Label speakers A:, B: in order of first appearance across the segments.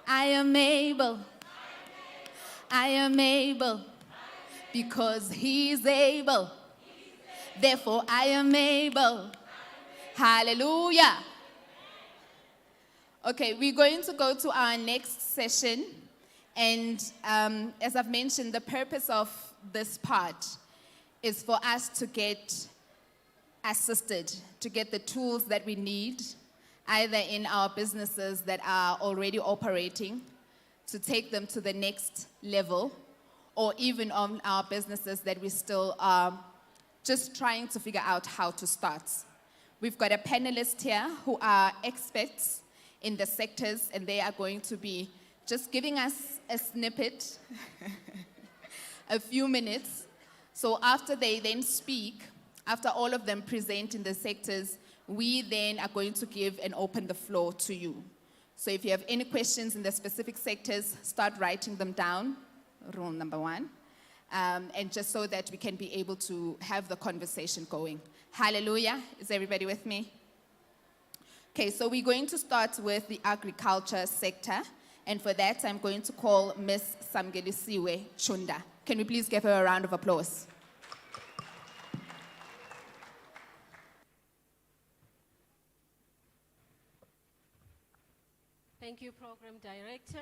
A: I am able. I am able. Because he's able. Therefore, I am able. Hallelujah. Okay, we're going to go to our next session. And as I've mentioned, the purpose of this part is for us to get assisted, to get the tools that we need, either in our businesses that are already operating, to take them to the next level, or even on our businesses that we still are just trying to figure out how to start. We've got a panelist here who are experts in the sectors, and they are going to be just giving us a snippet, a few minutes. So after they then speak, after all of them present in the sectors, we then are going to give and open the floor to you. So if you have any questions in the specific sectors, start writing them down, rule number 1, and just so that we can be able to have the conversation going. Hallelujah. Is everybody with me? Okay, so we're going to start with the agriculture sector. And for that, I'm going to call Miss Samgelisiwe Chunda. Can we please give her a round of applause?
B: Thank you, Program Director.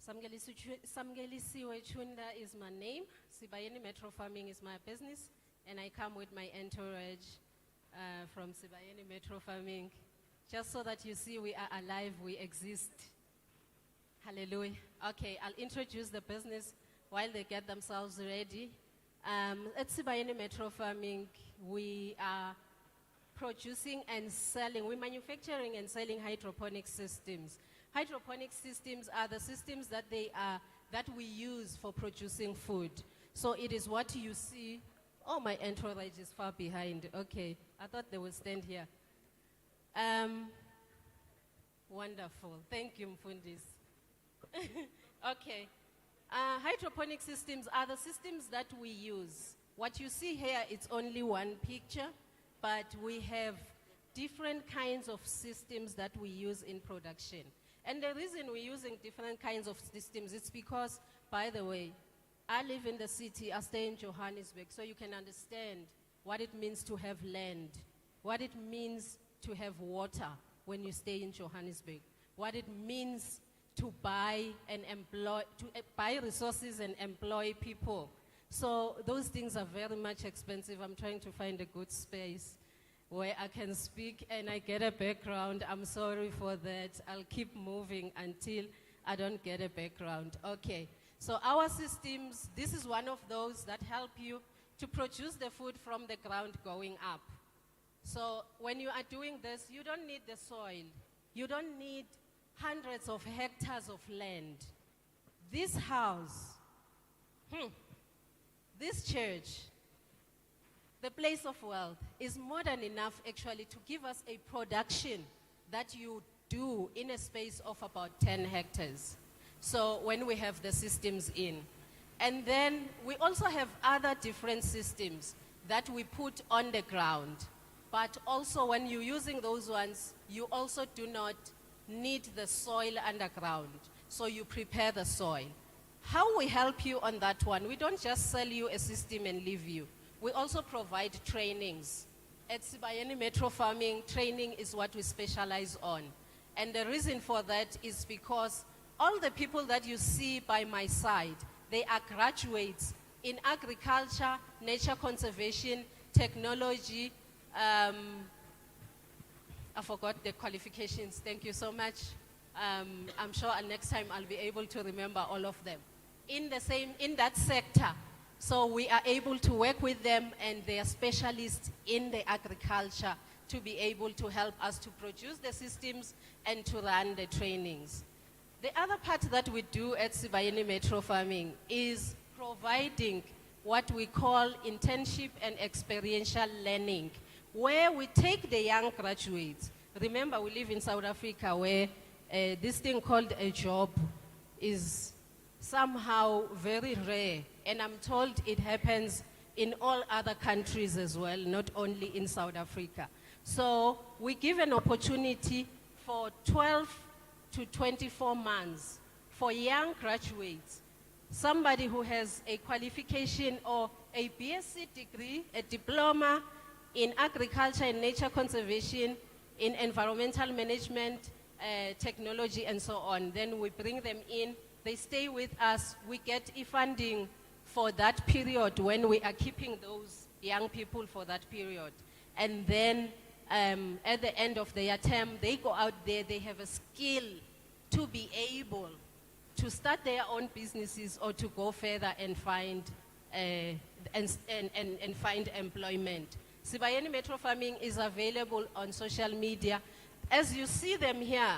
B: Samgelisiwe Chunda is my name. Sibayeni Metro Farming is my business. And I come with my entourage from Sibayeni Metro Farming. Just so that you see we are alive, we exist. Hallelujah. Okay, I'll introduce the business while they get themselves ready. At Sibayeni Metro Farming, we are producing and selling, we're manufacturing and selling hydroponic systems. Hydroponic systems are the systems that we use for producing food. So it is what you see. Oh, my entourage is far behind. Okay, I thought they would stand here. Wonderful. Thank you, Mfundis. Okay. Hydroponic systems are the systems that we use. What you see here, it's only one picture, but we have different kinds of systems that we use in production. And the reason we're using different kinds of systems is because, by the way, I live in the city, I stay in Johannesburg, so you can understand what it means to have land, what it means to have water when you stay in Johannesburg, what it means to buy and employ, buy resources and employ people. So those things are very much expensive. I'm trying to find a good space where I can speak and I get a background. I'm sorry for that. I'll keep moving until I don't get a background. Okay, so our systems, this is one of those that help you to produce the food from the ground going up. So when you are doing this, you don't need the soil. You don't need hundreds of hectares of land. This house, this church, the place of wealth, is more than enough actually to give us a production that you do in a space of about 10 hectares. So when we have the systems in. And then we also have other different systems that we put on the ground. But also when you're using those ones, you also do not need the soil underground. So you prepare the soil. How we help you on that one, we don't just sell you a system and leave you. We also provide trainings. At Sibayeni Metro Farming, training is what we specialize on. And the reason for that is because all the people that you see by my side, they are graduates in agriculture, nature conservation, technology. I forgot the qualifications. Thank you so much. I'm sure next time I'll be able to remember all of them. In that sector. So we are able to work with them, and they are specialists in the agriculture to be able to help us to produce the systems and to run the trainings. The other part that we do at Sibayeni Metro Farming is providing what we call internship and experiential learning, where we take the young graduates. Remember, we live in South Africa where this thing called a job is somehow very rare. And I'm told it happens in all other countries as well, not only in South Africa. So we give an opportunity for 12 to 24 months for young graduates. Somebody who has a qualification or a BSc degree, a diploma in agriculture and nature conservation, in environmental management, technology, and so on. Then we bring them in, they stay with us, we get e-funding for that period when we are keeping those young people for that period. And then at the end of their term, they go out there, they have a skill to be able to start their own businesses or to go further and find find employment. Sibayeni Metro Farming is available on social media. As you see them here,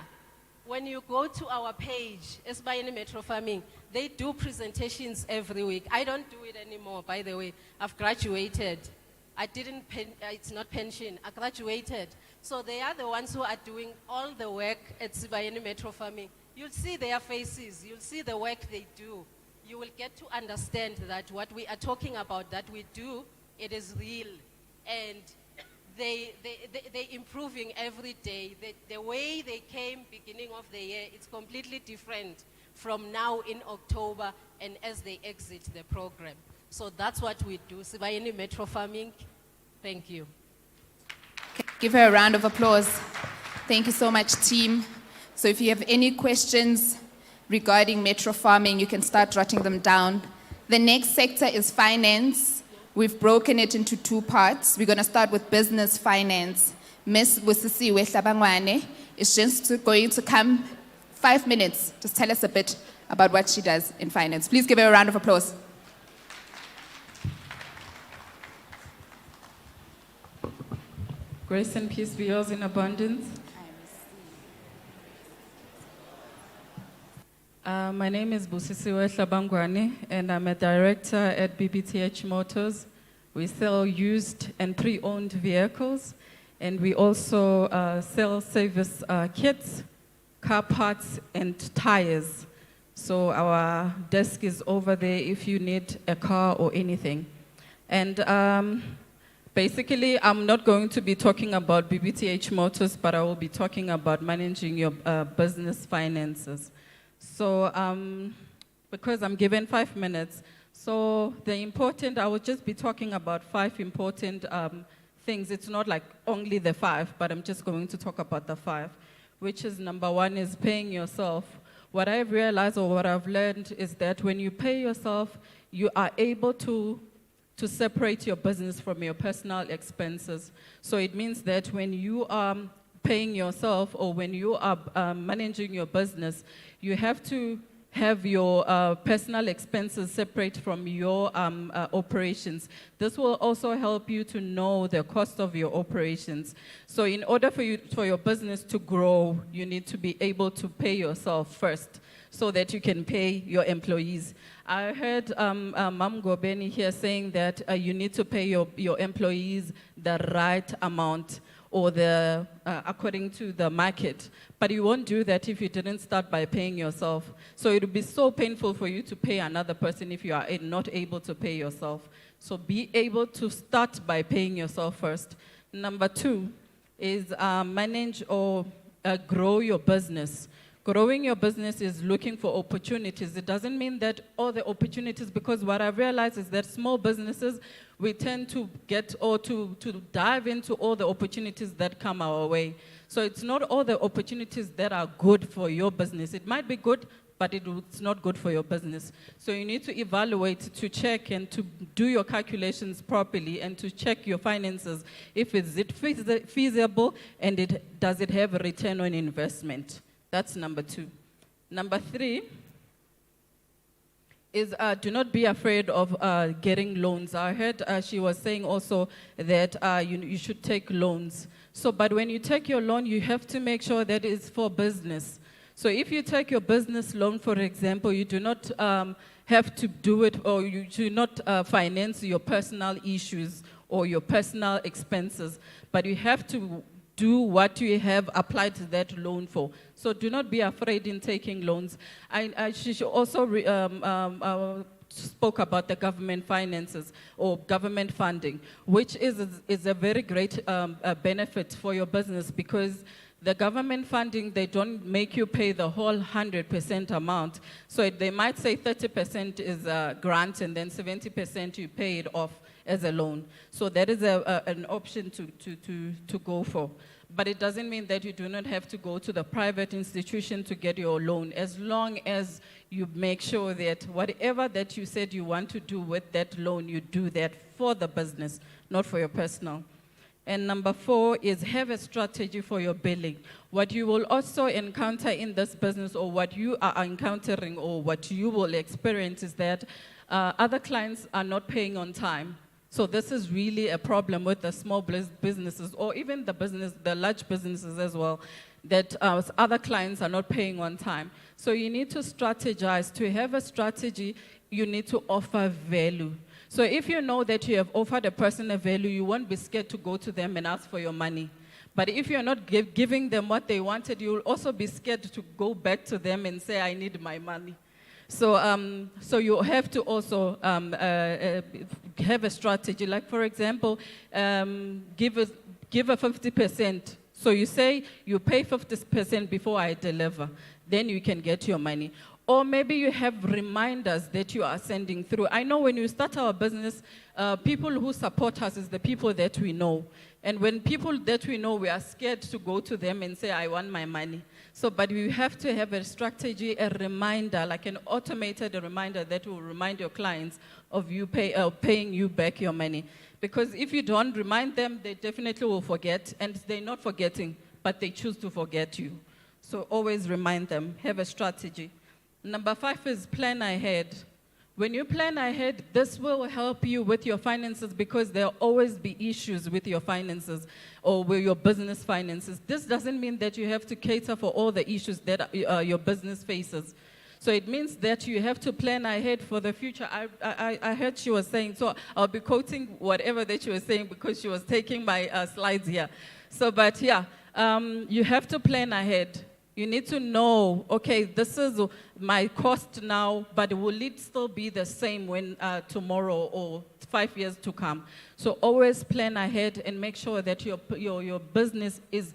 B: when you go to our page, Sibayeni Metro Farming, they do presentations every week. I don't do it anymore, by the way. I've graduated. I didn't, it's not pension, I graduated. So they are the ones who are doing all the work at Sibayeni Metro Farming. You'll see their faces, you'll see the work they do. You will get to understand that what we are talking about, that we do, it is real. And they're improving every day. The way they came beginning of the year, it's completely different from now in October and as they exit the program. So that's what we do. Sibayeni Metro Farming, thank you.
A: Give her a round of applause. Thank you so much, team. So if you have any questions regarding Metro Farming, you can start jotting them down. The next sector is finance. We've broken it into two parts. We're going to start with business finance. Miss Busisiwe Hlabangwane is just going to come 5 minutes, just tell us a bit about what she does in finance. Please give her a round of applause.
C: Grace and peace be yours in abundance. My name is Busisiwe Hlabangwane, and I'm a director at BBTH Motors. We sell used and pre-owned vehicles, and we also sell service kits, car parts, and tires. So our desk is over there if you need a car or anything. And basically, I'm not going to be talking about BBTH Motors, but I will be talking about managing your business finances. So, because I'm given 5 minutes, so I will just be talking about 5 important things. It's not like only the 5, but I'm just going to talk about the 5, which is number 1 is paying yourself. What I've realized or what I've learned is that when you pay yourself, you are able to separate your business from your personal expenses. So it means that when you are paying yourself or when you are managing your business, you have to have your personal expenses separate from your operations. This will also help you to know the cost of your operations. So in order for your business to grow, you need to be able to pay yourself first so that you can pay your employees. I heard Mam Gobeni here saying that you need to pay your employees the right amount or according to the market. But you won't do that if you didn't start by paying yourself. So it would be so painful for you to pay another person if you are not able to pay yourself. So be able to start by paying yourself first. Number 2 is manage or grow your business. Growing your business is looking for opportunities. It doesn't mean that all the opportunities, because what I've realized is that small businesses, we tend to get or to dive into all the opportunities that come our way. So it's not all the opportunities that are good for your business. It might be good, but it's not good for your business. So you need to evaluate, to check, and to do your calculations properly, and to check your finances. If is it feasible, and does it have a return on investment? That's number 2. Number 3 is do not be afraid of getting loans. I heard she was saying also that you should take loans. So, but when you take your loan, you have to make sure that it's for business. So if you take your business loan, for example, you do not have to do it, or you do not finance your personal issues or your personal expenses, but you have to do what you have applied that loan for. So do not be afraid in taking loans. She also spoke about the government finances or government funding, which is a very great benefit for your business, because The government funding, they don't make you pay the whole 100% amount. So they might say 30% is a grant and then 70% you pay it off as a loan. So that is an option to go for. But it doesn't mean that you do not have to go to the private institution to get your loan, as long as you make sure that whatever that you said you want to do with that loan, you do that for the business, not for your personal. And number 4 is have a strategy for your billing. What you will also encounter in this business, or what you are encountering, or what you will experience, is that other clients are not paying on time. So this is really a problem with the small businesses, or even the large businesses as well, that other clients are not paying on time. So you need to strategize. To have a strategy, you need to offer value. So if you know that you have offered a person a value, you won't be scared to go to them and ask for your money. But if you're not giving them what they wanted, you'll also be scared to go back to them and say, I need my money. So you have to also have a strategy. Like, for example, give a 50%. So you say you pay 50% before I deliver. Then you can get your money. Or maybe you have reminders that you are sending through. I know when you start our business, people who support us is the people that we know. And when people that we know, we are scared to go to them and say, I want my money. So, but we have to have a strategy, a reminder, like an automated reminder that will remind your clients of you paying you back your money. Because if you don't remind them, they definitely will forget. And they're not forgetting, but they choose to forget you. So always remind them, have a strategy. Number 5 is plan ahead. When you plan ahead, this will help you with your finances, because there will always be issues with your finances or with your business finances. This doesn't mean that you have to cater for all the issues that your business faces. So it means that you have to plan ahead for the future. I heard she was saying, so I'll be quoting whatever that she was saying because she was taking my slides here. So, but yeah, you have to plan ahead. You need to know, okay, this is my cost now, but will it still be the same when tomorrow or 5 years to come? So always plan ahead and make sure that your business is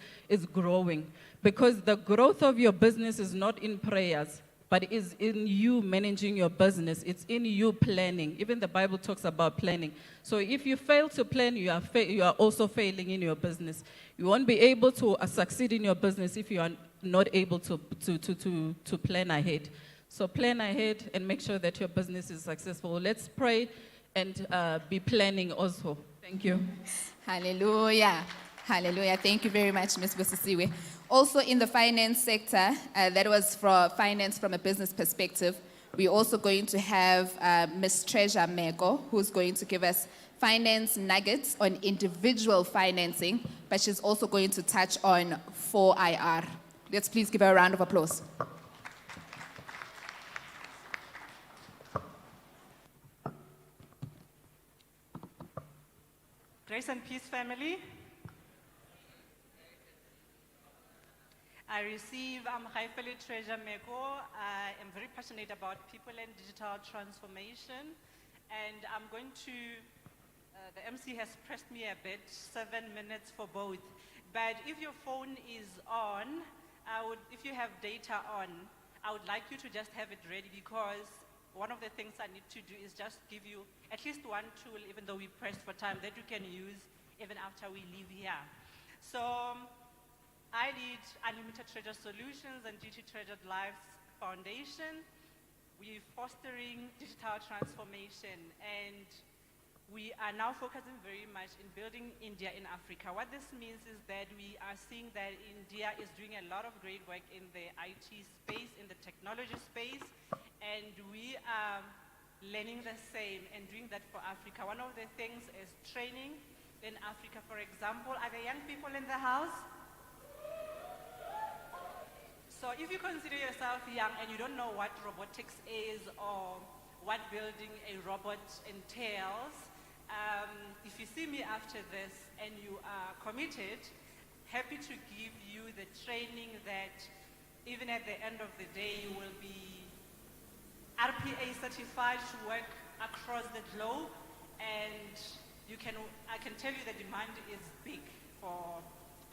C: growing. Because the growth of your business is not in prayers, but is in you managing your business. It's in you planning. Even the Bible talks about planning. So if you fail to plan, you are also failing in your business. You won't be able to succeed in your business if you are not able to plan ahead. So plan ahead and make sure that your business is successful. Let's pray and be planning also. Thank you.
A: Hallelujah. Hallelujah. Thank you very much, Ms. Busisiwe. Also in the finance sector, that was for finance from a business perspective, we're also going to have Ms. Treasure Meko, who's going to give us finance nuggets on individual financing, but she's also going to touch on 4IR. Let's please give her a round of applause.
D: Grace and peace, family. I receive Haifeli Treasure Meko. I am very passionate about people and digital transformation. And I'm going to, the MC has pressed me a bit, 7 minutes for both. But if your phone is on, if you have data on, I would like you to just have it ready, because one of the things I need to do is just give you at least one tool, even though we pressed for time, that you can use even after we leave here. So I lead Unlimited Treasure Solutions and GT Treasured Lives Foundation. We're fostering digital transformation, and we are now focusing very much in building India in Africa. What this means is that we are seeing that India is doing a lot of great work in the IT space, in the technology space, and we are learning the same and doing that for Africa. One of the things is training in Africa, for example. Are there young people in the house? So if you consider yourself young and you don't know what robotics is or what building a robot entails, if you see me after this and you are committed, happy to give you the training that even at the end of the day you will be RPA certified to work across the globe, and I can tell you the demand is big for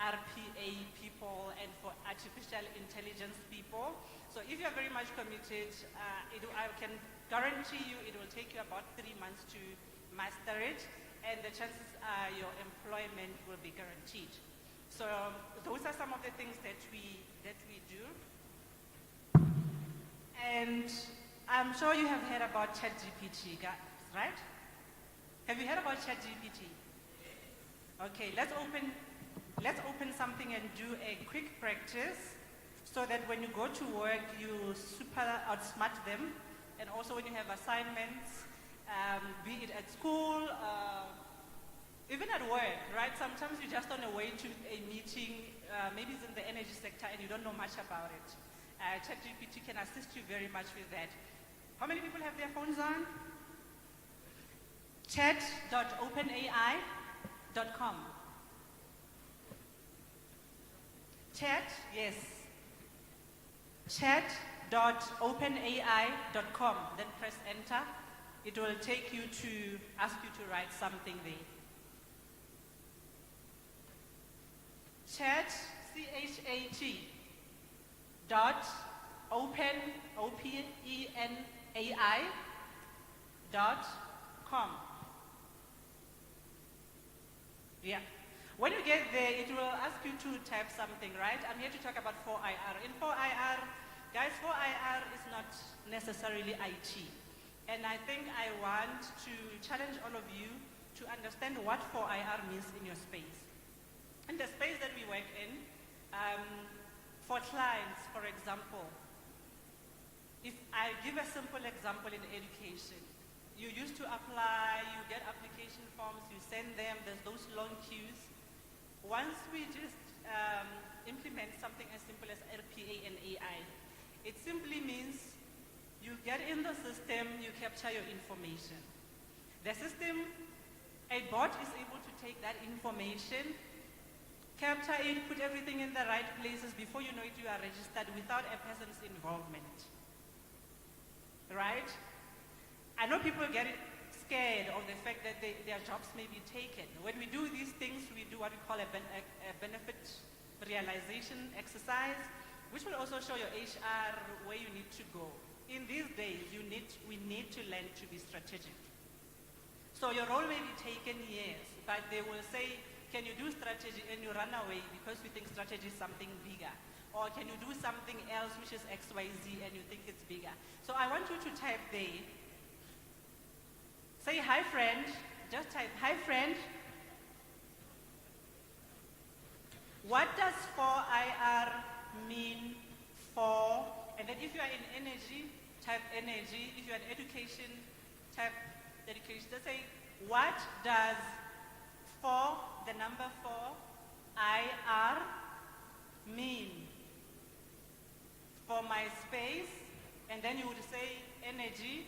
D: RPA people and for artificial intelligence people. So if you're very much committed, I can guarantee you it will take you about 3 months to master it, and the chances are your employment will be guaranteed. So those are some of the things that we do. And I'm sure you have heard about ChatGPT, guys, right? Have you heard about ChatGPT? Okay, let's open something and do a quick practice so that when you go to work, you super outsmart them. And also when you have assignments, be it at school, even at work, right? Sometimes you're just on the way to a meeting, maybe it's in the energy sector and you don't know much about it. ChatGPT can assist you very much with that. How many people have their phones on? Chat.openai.com. Chat, yes. Chat.openai.com. Then press enter. It will take you to, ask you to write something there. Chat, C-H-A-T, dot, open, O-P-E-N-A-I, dot, com. Yeah. When you get there, it will ask you to type something, right? I'm here to talk about 4IR. In 4IR, guys, 4IR is not necessarily IT. And I think I want to challenge all of you to understand what 4IR means in your space. In the space that we work in, for clients, for example, if I give a simple example in education, you used to apply, you get application forms, you send them, there's those long queues. Once we just implement something as simple as RPA and AI, it simply means you get in the system, you capture your information. The system, a bot is able to take that information, capture it, put everything in the right places. Before you know it, you are registered without a person's involvement. Right? I know people get scared of the fact that their jobs may be taken. When we do these things, we do what we call a benefit realization exercise, which will also show your HR where you need to go. In these days, we need to learn to be strategic. So your role may be taken, yes, but they will say, can you do strategy, and you run away because you think strategy is something bigger. Or can you do something else which is XYZ and you think it's bigger. So I want you to type there. Say hi friend, just type hi friend. What does 4IR mean for, and then if you are in energy, type energy. If you are in education, type education. Just say, what does the number 4, IR mean for my space? And then you would say energy.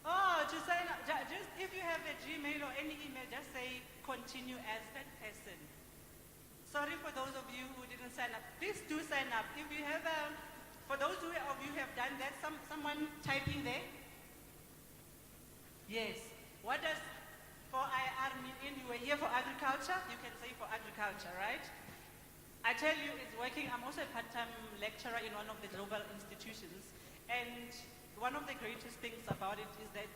D: Oh, to sign up, just if you have a Gmail or any email, just say continue as that person. Sorry for those of you who didn't sign up. Please do sign up. If you have, for those of you who have done that, someone typing there? Yes. What does 4IR mean? You were here for agriculture? You can say for agriculture, right? I tell you, it's working. I'm also a part-time lecturer in one of the global institutions. And one of the greatest things about it is that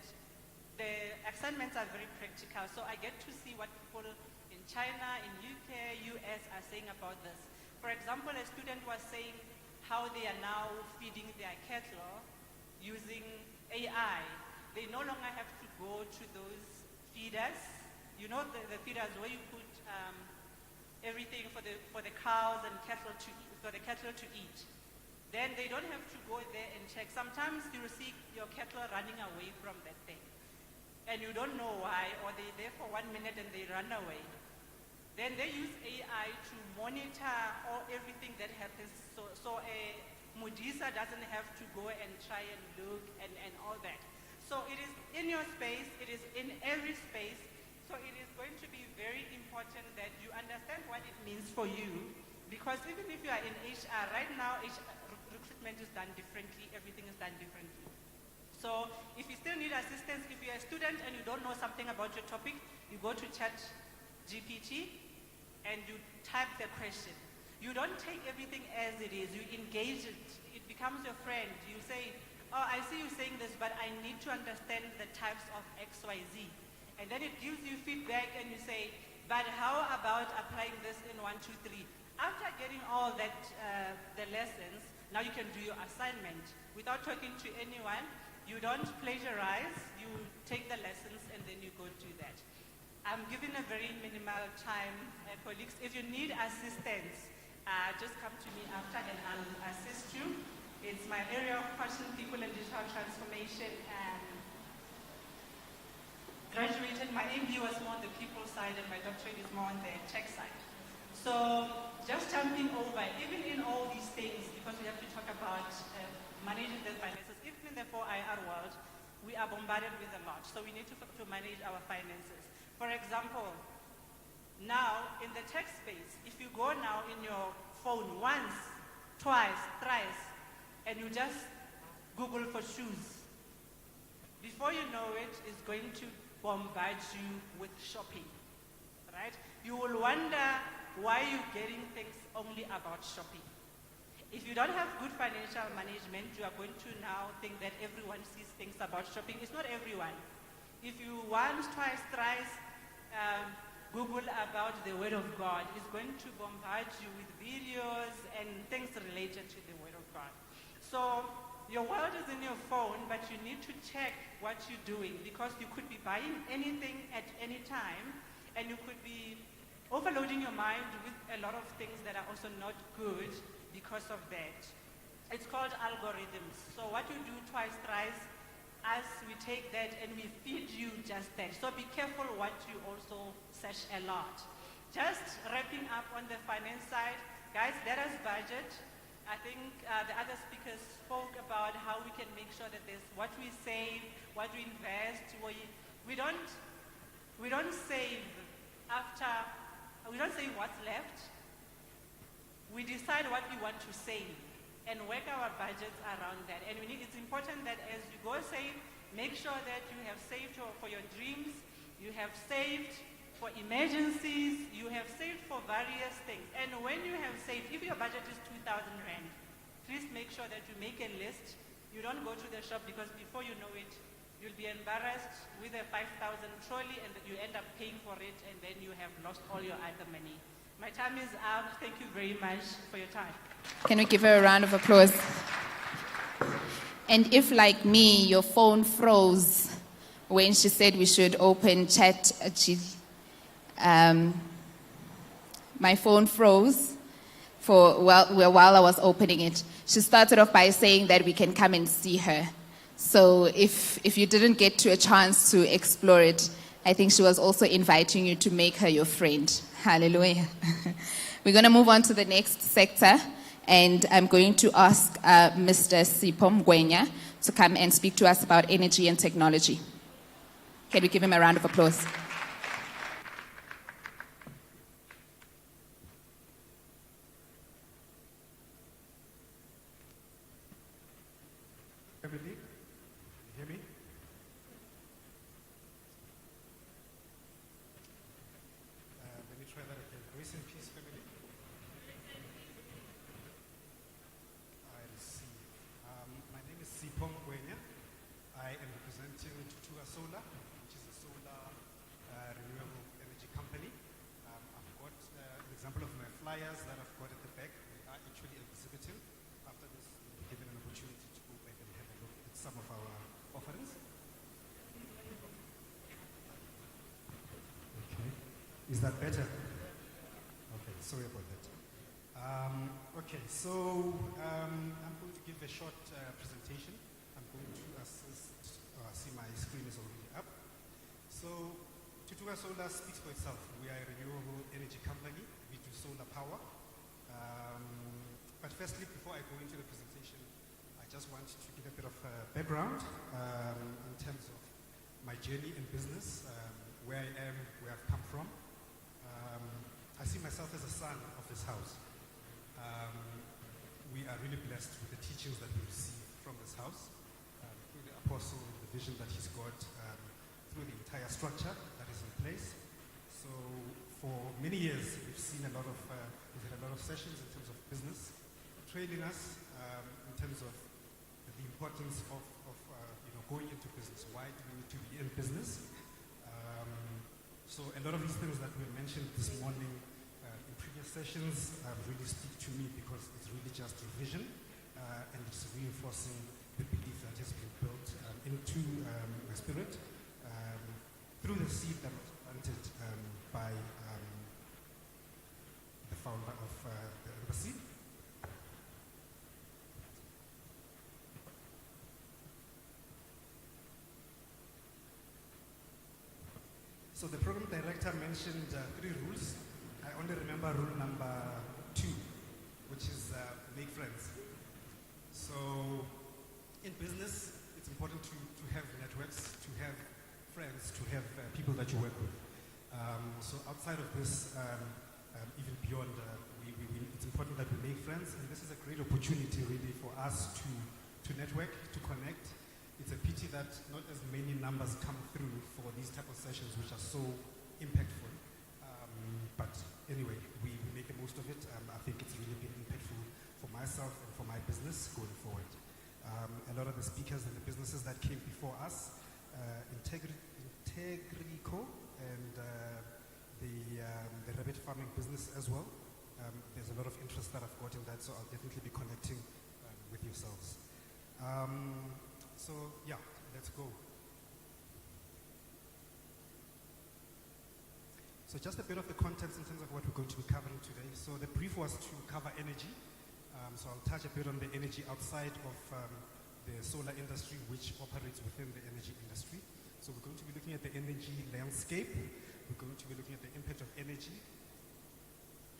D: the assignments are very practical. So I get to see what people in China, in UK, US are saying about this. For example, a student was saying how they are now feeding their cattle using AI. They no longer have to go to those feeders. You know the feeders where you put everything for the cows and cattle to eat. Then they don't have to go there and check. Sometimes you see your cattle running away from that thing. And you don't know why, or they're there for 1 minute and they run away. Then they use AI to monitor everything that happens. So a Mudisa doesn't have to go and try and look and all that. So it is in your space, it is in every space. So it is going to be very important that you understand what it means for you. Because even if you are in HR, right now recruitment is done differently, everything is done differently. So if you still need assistance, if you're a student and you don't know something about your topic, you go to GPT, and you type the question. You don't take everything as it is. You engage it. It becomes your friend. You say, oh, I see you saying this, but I need to understand the types of X, Y, Z. And then it gives you feedback and you say, but how about applying this in 1, 2, 3? After getting all that, the lessons, now you can do your assignment. Without talking to anyone, you don't plagiarize, you take the lessons and then you go do that. I'm giving a very minimal time, colleagues. If you need assistance, just come to me after and I'll assist you. It's my area of passion, people and digital transformation, and graduated, my MD was more on the people side and my doctorate is more on the tech side. So just jumping over, even in all these things, because we have to talk about managing the finances, even in the 4IR world, we are bombarded with a lot. So we need to manage our finances. For example, now in the tech space, if you go now in your phone once, twice, thrice, and you just Google for shoes, before you know it, it's going to bombard you with shopping, right? You will wonder why you're getting things only about shopping. If you don't have good financial management, you are going to now think that everyone sees things about shopping. It's not everyone. If you once, twice, thrice, Google about the Word of God, it's going to bombard you with videos and things related to the Word of God. So your world is in your phone, but you need to check what you're doing, because you could be buying anything at any time, and you could be overloading your mind with a lot of things that are also not good because of that. It's called algorithms. So what you do twice, thrice, as we take that and we feed you just that. So be careful what you also search a lot. Just wrapping up on the finance side, guys, let us budget. I think the other speakers spoke about how we can make sure that there's what we save, what we invest. We don't save after, we don't save what's left. We decide what we want to save and work our budgets around that. And it's important that as you go save, make sure that you have saved for your dreams, you have saved for emergencies, you have saved for various things. And when you have saved, if your budget is 2,000 Rand, please make sure that you make a list. You don't go to the shop, because before you know it, you'll be embarrassed with a 5,000 trolley and you end up paying for it, and then you have lost all your other money. My time is up. Thank you very much for your time.
A: Can we give her a round of applause? And if, like me, your phone froze when she said we should open chat, my phone froze while I was opening it. She started off by saying that we can come and see her. So if you didn't get to a chance to explore it, I think she was also inviting you to make her your friend. Hallelujah. We're going to move on to the next sector, and I'm going to ask Mr. Sipho Mgwenya to come and speak to us about energy and technology. Can we give him a round of applause?
E: Family, hear me? Let me try that again. Grace and peace, family. I receive. My name is Sipho Mgwenya. I am representing Tutuga Solar, which is a solar renewable energy company. I've got an example of my flyers that I've got at the back. We are actually exhibiting. After this, we'll be given an opportunity to go back and have a look at some of our offerings. Okay. Is that better? Okay, sorry about that. Okay, so I'm going to give a short presentation. I'm going to see my screen is already up. So, Tutuga Solar speaks for itself. We are a renewable energy company. We do solar power. But firstly, before I go into the presentation, I just want to give a bit of background in terms of my journey in business, where I am, where I've come from. I see myself as a son of this house. We are really blessed with the teachings that we receive from this house, through the apostle, the vision that he's got, through the entire structure that is in place. So For many years, we've had a lot of sessions in terms of business, training us in terms of the importance of going into business. Why do we need to be in business? So a lot of these things that we mentioned this morning in previous sessions really speak to me because it's really just revision and it's reinforcing the belief that has been built into my spirit through the seed that was planted by the founder of the embassy. So the program director mentioned 3 rules. I only remember rule number 2, which is make friends. So in business, it's important to have networks, to have friends, to have people that you work with. So outside of this, even beyond, it's important that we make friends, and this is a great opportunity really for us to network, to connect. It's a pity that not as many numbers come through for these type of sessions, which are so impactful. But anyway, we make the most of it. I think it's really been impactful for myself and for my business going forward. A lot of the speakers and the businesses that came before us, Integrico and the rabbit farming business as well. There's a lot of interest that I've got in that, so I'll definitely be connecting with yourselves. So yeah, let's go. So just a bit of the contents in terms of what we're going to be covering today. So the brief was to cover energy. So I'll touch a bit on the energy outside of the solar industry, which operates within the energy industry. So we're going to be looking at the energy landscape. We're going to be looking at the impact of energy.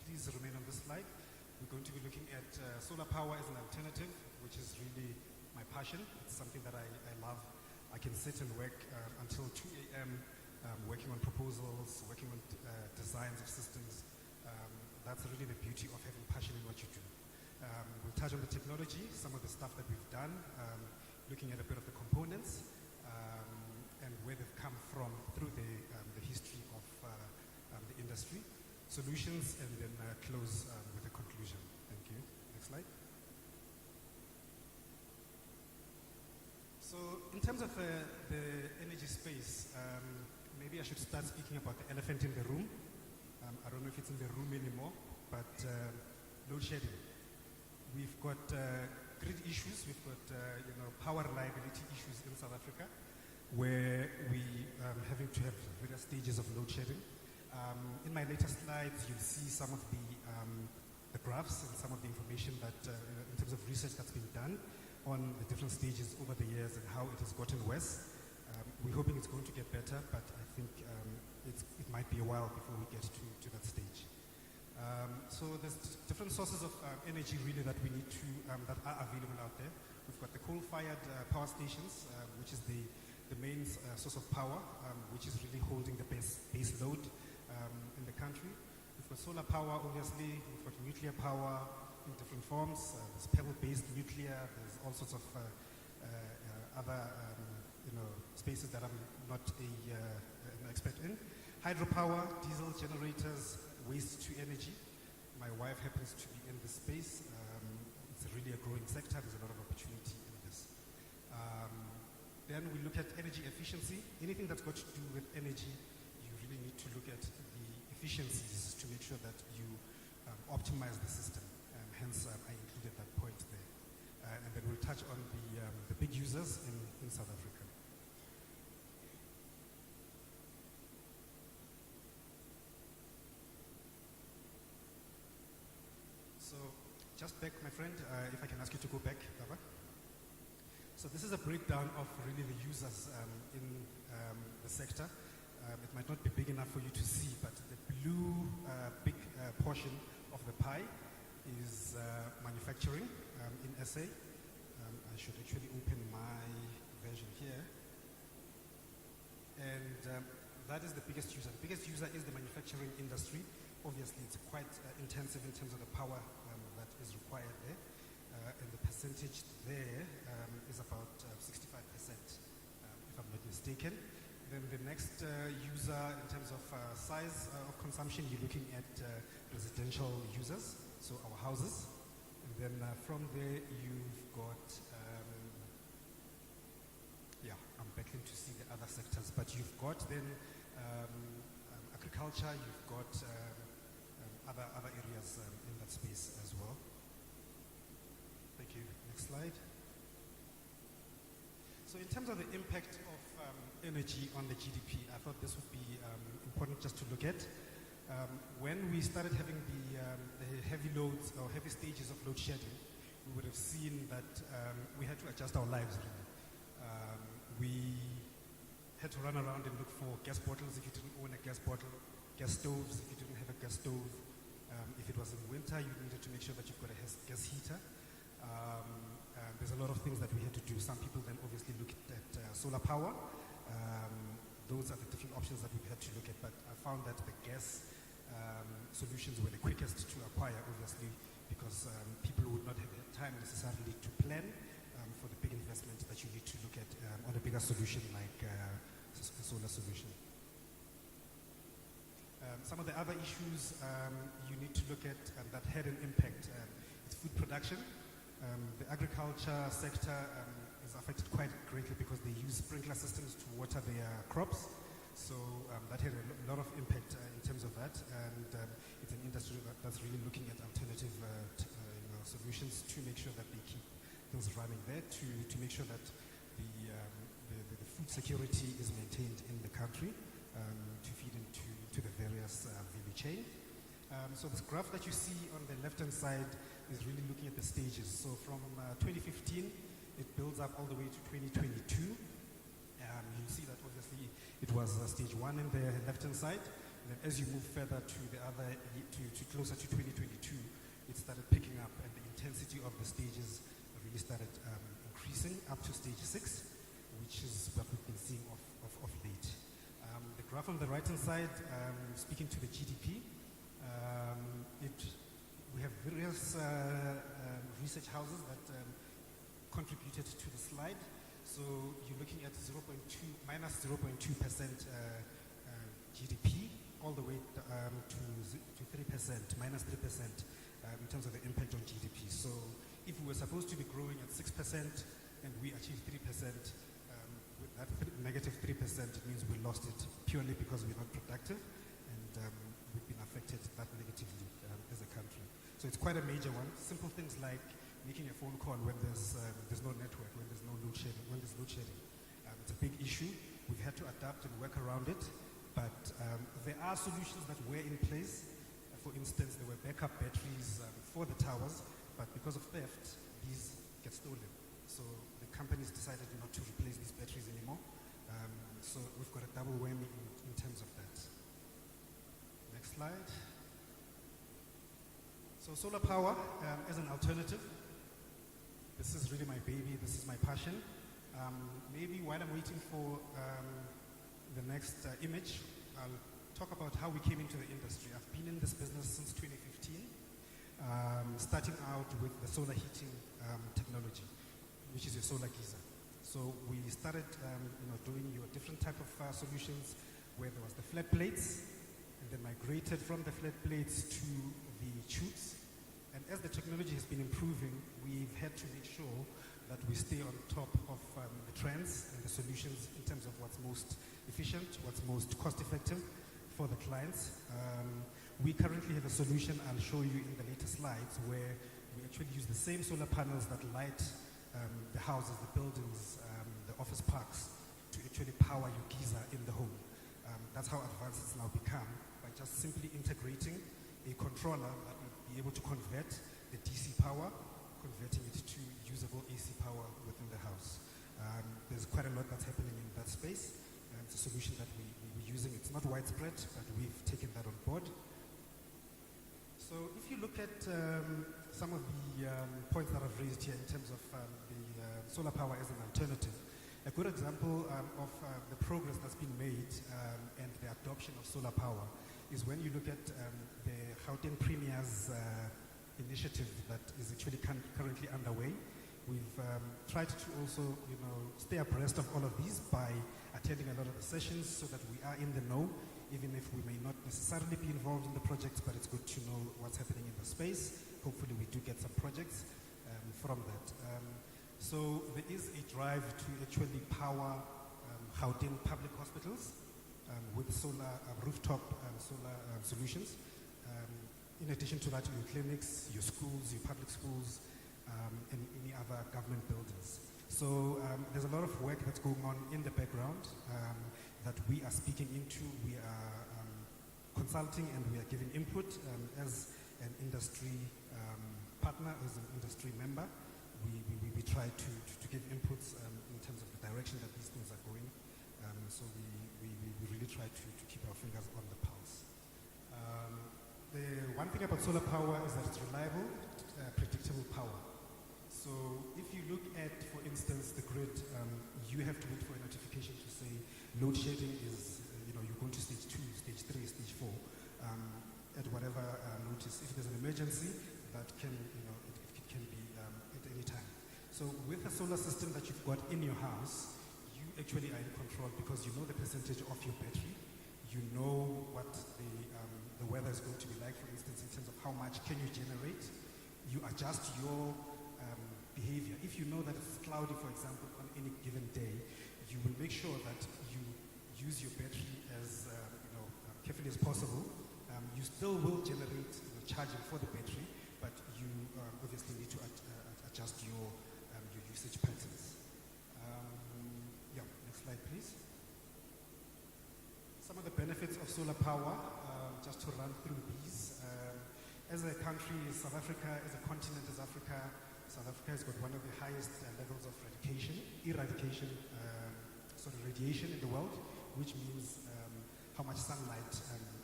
E: Please remain on this slide. We're going to be looking at solar power as an alternative, which is really my passion. It's something that I love. I can sit and work until 2 a.m. Working on proposals, working on designs of systems. That's really the beauty of having passion in what you do. We'll touch on the technology, some of the stuff that we've done, looking at a bit of the components and where they've come from through the history of the industry, solutions, and then close with a conclusion. Thank you. Next slide. So in terms of the energy space, maybe I should start speaking about the elephant in the room. I don't know if it's in the room anymore, but load shedding. We've got grid issues, we've got power reliability issues in South Africa, where we having to have various stages of load shedding. In my later slides, you'll see some of the graphs and some of the information that, in terms of research that's been done on the different stages over the years and how it has gotten worse. We're hoping it's going to get better, but I think it might be a while before we get to that stage. So there's different sources of energy really that we need to, that are available out there. We've got the coal-fired power stations, which is the main source of power, which is really holding the base load in the country. We've got solar power, obviously. We've got nuclear power in different forms. There's pebble-based nuclear. There's all sorts of other spaces that I'm not an expert in. Hydropower, diesel generators, waste to energy. My wife happens to be in this space. It's really a growing sector. There's a lot of opportunity in this. Then we look at energy efficiency. Anything that's got to do with energy, you really need to look at the efficiencies to make sure that you optimize the system. Hence, I included that point there. And then we'll touch on the big users in South Africa. So, just back, my friend, if I can ask you to go back, Baba. So this is a breakdown of really the users in the sector. It might not be big enough for you to see, but the blue big portion of the pie is manufacturing in SA. I should actually open my version here. And that is the biggest user. The biggest user is the manufacturing industry. Obviously, it's quite intensive in terms of the power that is required there. And the percentage there is about 65%, if I'm not mistaken. then the next user in terms of size of consumption, you're looking at residential users, so our houses. And then from there, you've got, I'm battling to see the other sectors, but you've got then agriculture, you've got other areas in that space as well. Thank you. Next slide. So in terms of the impact of energy on the GDP, I thought this would be important just to look at. When we started having the heavy loads or heavy stages of load shedding, we would have seen that we had to adjust our lives. Really. We had to run around and look for gas bottles if you didn't own a gas bottle, gas stoves if you didn't have a gas stove. If it was in winter, you needed to make sure that you've got a gas heater. There's a lot of things that we had to do. Some people then obviously looked at solar power. Those are the different options that we've had to look at. But I found that the gas solutions were the quickest to acquire, obviously, because people would not have had time necessarily to plan for the big investment that you need to look at on a bigger solution like a solar solution. Some of the other issues you need to look at that had an impact is food production. The agriculture sector is affected quite greatly because they use sprinkler systems to water their crops. So that had a lot of impact in terms of that. And it's an industry that's really looking at alternative solutions to make sure that they keep things running there, to make sure that the food security is maintained in the country, to feed into the various value chain. So this graph that you see on the left-hand side is really looking at the stages. So from 2015, it builds up all the way to 2022. You see that obviously it was stage 1 in the left-hand side. And then as you move further to the other, to closer to 2022, it started picking up and the intensity of the stages really started increasing up to stage 6, which is what we've been seeing of late. The graph on the right-hand side, speaking to the GDP, we have various research houses that contributed to the slide. So you're looking at minus 0.2% GDP, all the way to 3%, minus 3% in terms of the impact on GDP. So if we were supposed to be growing at 6% and we achieved 3%, with that negative 3%, it means we lost it purely because we're not productive and we've been affected that negatively as a country. So it's quite a major one. Simple things like making a phone call when there's no network, when there's no load shedding, it's a big issue. We've had to adapt and work around it, but there are solutions that were in place. For instance, there were backup batteries for the towers, but because of theft, these get stolen. So the companies decided not to replace these batteries anymore. So we've got a double whammy in terms of that. Next slide. So solar power as an alternative. This is really my baby. This is my passion. Maybe while I'm waiting for the next image, I'll talk about how we came into the industry. I've been in this business since 2015, starting out with the solar heating technology, which is your solar geyser. So we started doing your different type of solutions where there was the flat plates, and then migrated from the flat plates to the tubes. And as the technology has been improving, we've had to make sure that we stay on top of the trends and the solutions in terms of what's most efficient, what's most cost-effective for the clients. We currently have a solution I'll show you in the later slides where we actually use the same solar panels that light the houses, the buildings, the office parks to actually power your geyser in the home. That's how advanced it's now become, by just simply integrating a controller that will be able to convert the DC power, converting it to usable AC power within the house. There's quite a lot that's happening in that space. It's a solution that we're using. It's not widespread, but we've taken that on board. So if you look at some of the points that I've raised here in terms of the solar power as an alternative, a good example of the progress that's been made and the adoption of solar power is when you look at the Gauteng Premier's initiative that is actually currently underway. We've tried to also, stay abreast of all of these by attending a lot of the sessions so that we are in the know, even if we may not necessarily be involved in the projects, but it's good to know what's happening in the space. Hopefully we do get some projects from that. So there is a drive to actually power Gauteng public hospitals with solar rooftop solar solutions. In addition to that, your clinics, your schools, your public schools, and any other government buildings. So there's a lot of work that's going on in the background that we are speaking into. We are consulting and we are giving input as an industry partner, as an industry member. We try to give inputs in terms of the direction that these things are going. So we really try to keep our fingers on the pulse. The one thing about solar power is that it's reliable, predictable power. So if you look at, for instance, the grid, you have to wait for a notification to say load shedding is, you're going to stage 2, stage 3, stage 4, at whatever notice. If there's an emergency, that can, it can be at any time. So with a solar system that you've got in your house, you actually are in control because you know the percentage of your battery. You know what the weather is going to be like, for instance, in terms of how much can you generate. You adjust your behavior. If you know that it's cloudy, for example, on any given day, you will make sure that you use your battery as carefully as possible. You still will generate charging for the battery, but you obviously need to adjust your usage patterns. Next slide, please. Some of the benefits of solar power, just to run through these. As a country, South Africa, as a continent as Africa, South Africa has got one of the highest levels of radiation in the world, which means how much sunlight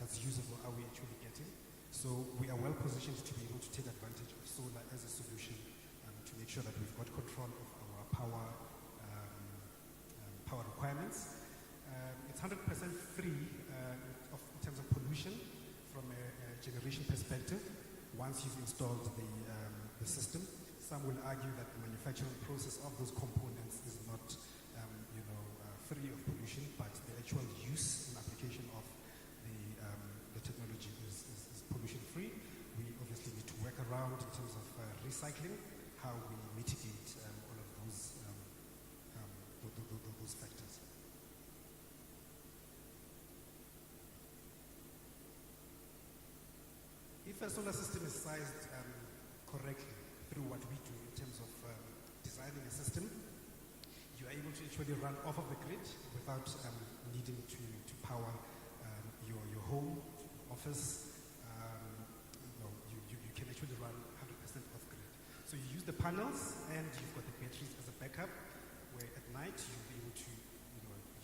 E: that's usable are we actually getting. So we are well positioned to be able to take advantage of solar as a solution to make sure that we've got control of our power requirements. It's 100% free in terms of pollution from a generation perspective once you've installed the system. Some will argue that the manufacturing process of those components is not, free of pollution, but the actual use and application of the technology is pollution-free. We obviously need to work around in terms of recycling, how we mitigate all of those factors. If a solar system is sized correctly, through what we do in terms of designing a system, you are able to actually run off of the grid without needing to power your home, office. You can actually run 100% off grid. So you use the panels and you've got the batteries as a backup, where at night you'll be able to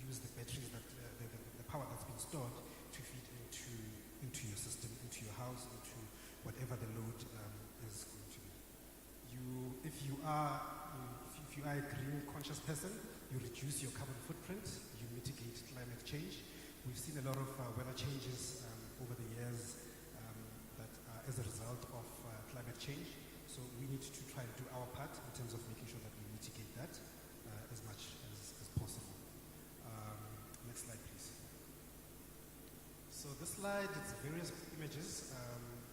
E: use the batteries that the power that's been stored to feed into your system, into your house, into whatever the load is going to be. If you are a green conscious person, you reduce your carbon footprint, you mitigate climate change. We've seen a lot of weather changes over the years that are as a result of climate change. So we need to try to do our part in terms of making sure that we mitigate that as much as possible. Next slide, please. So this slide, it's various images.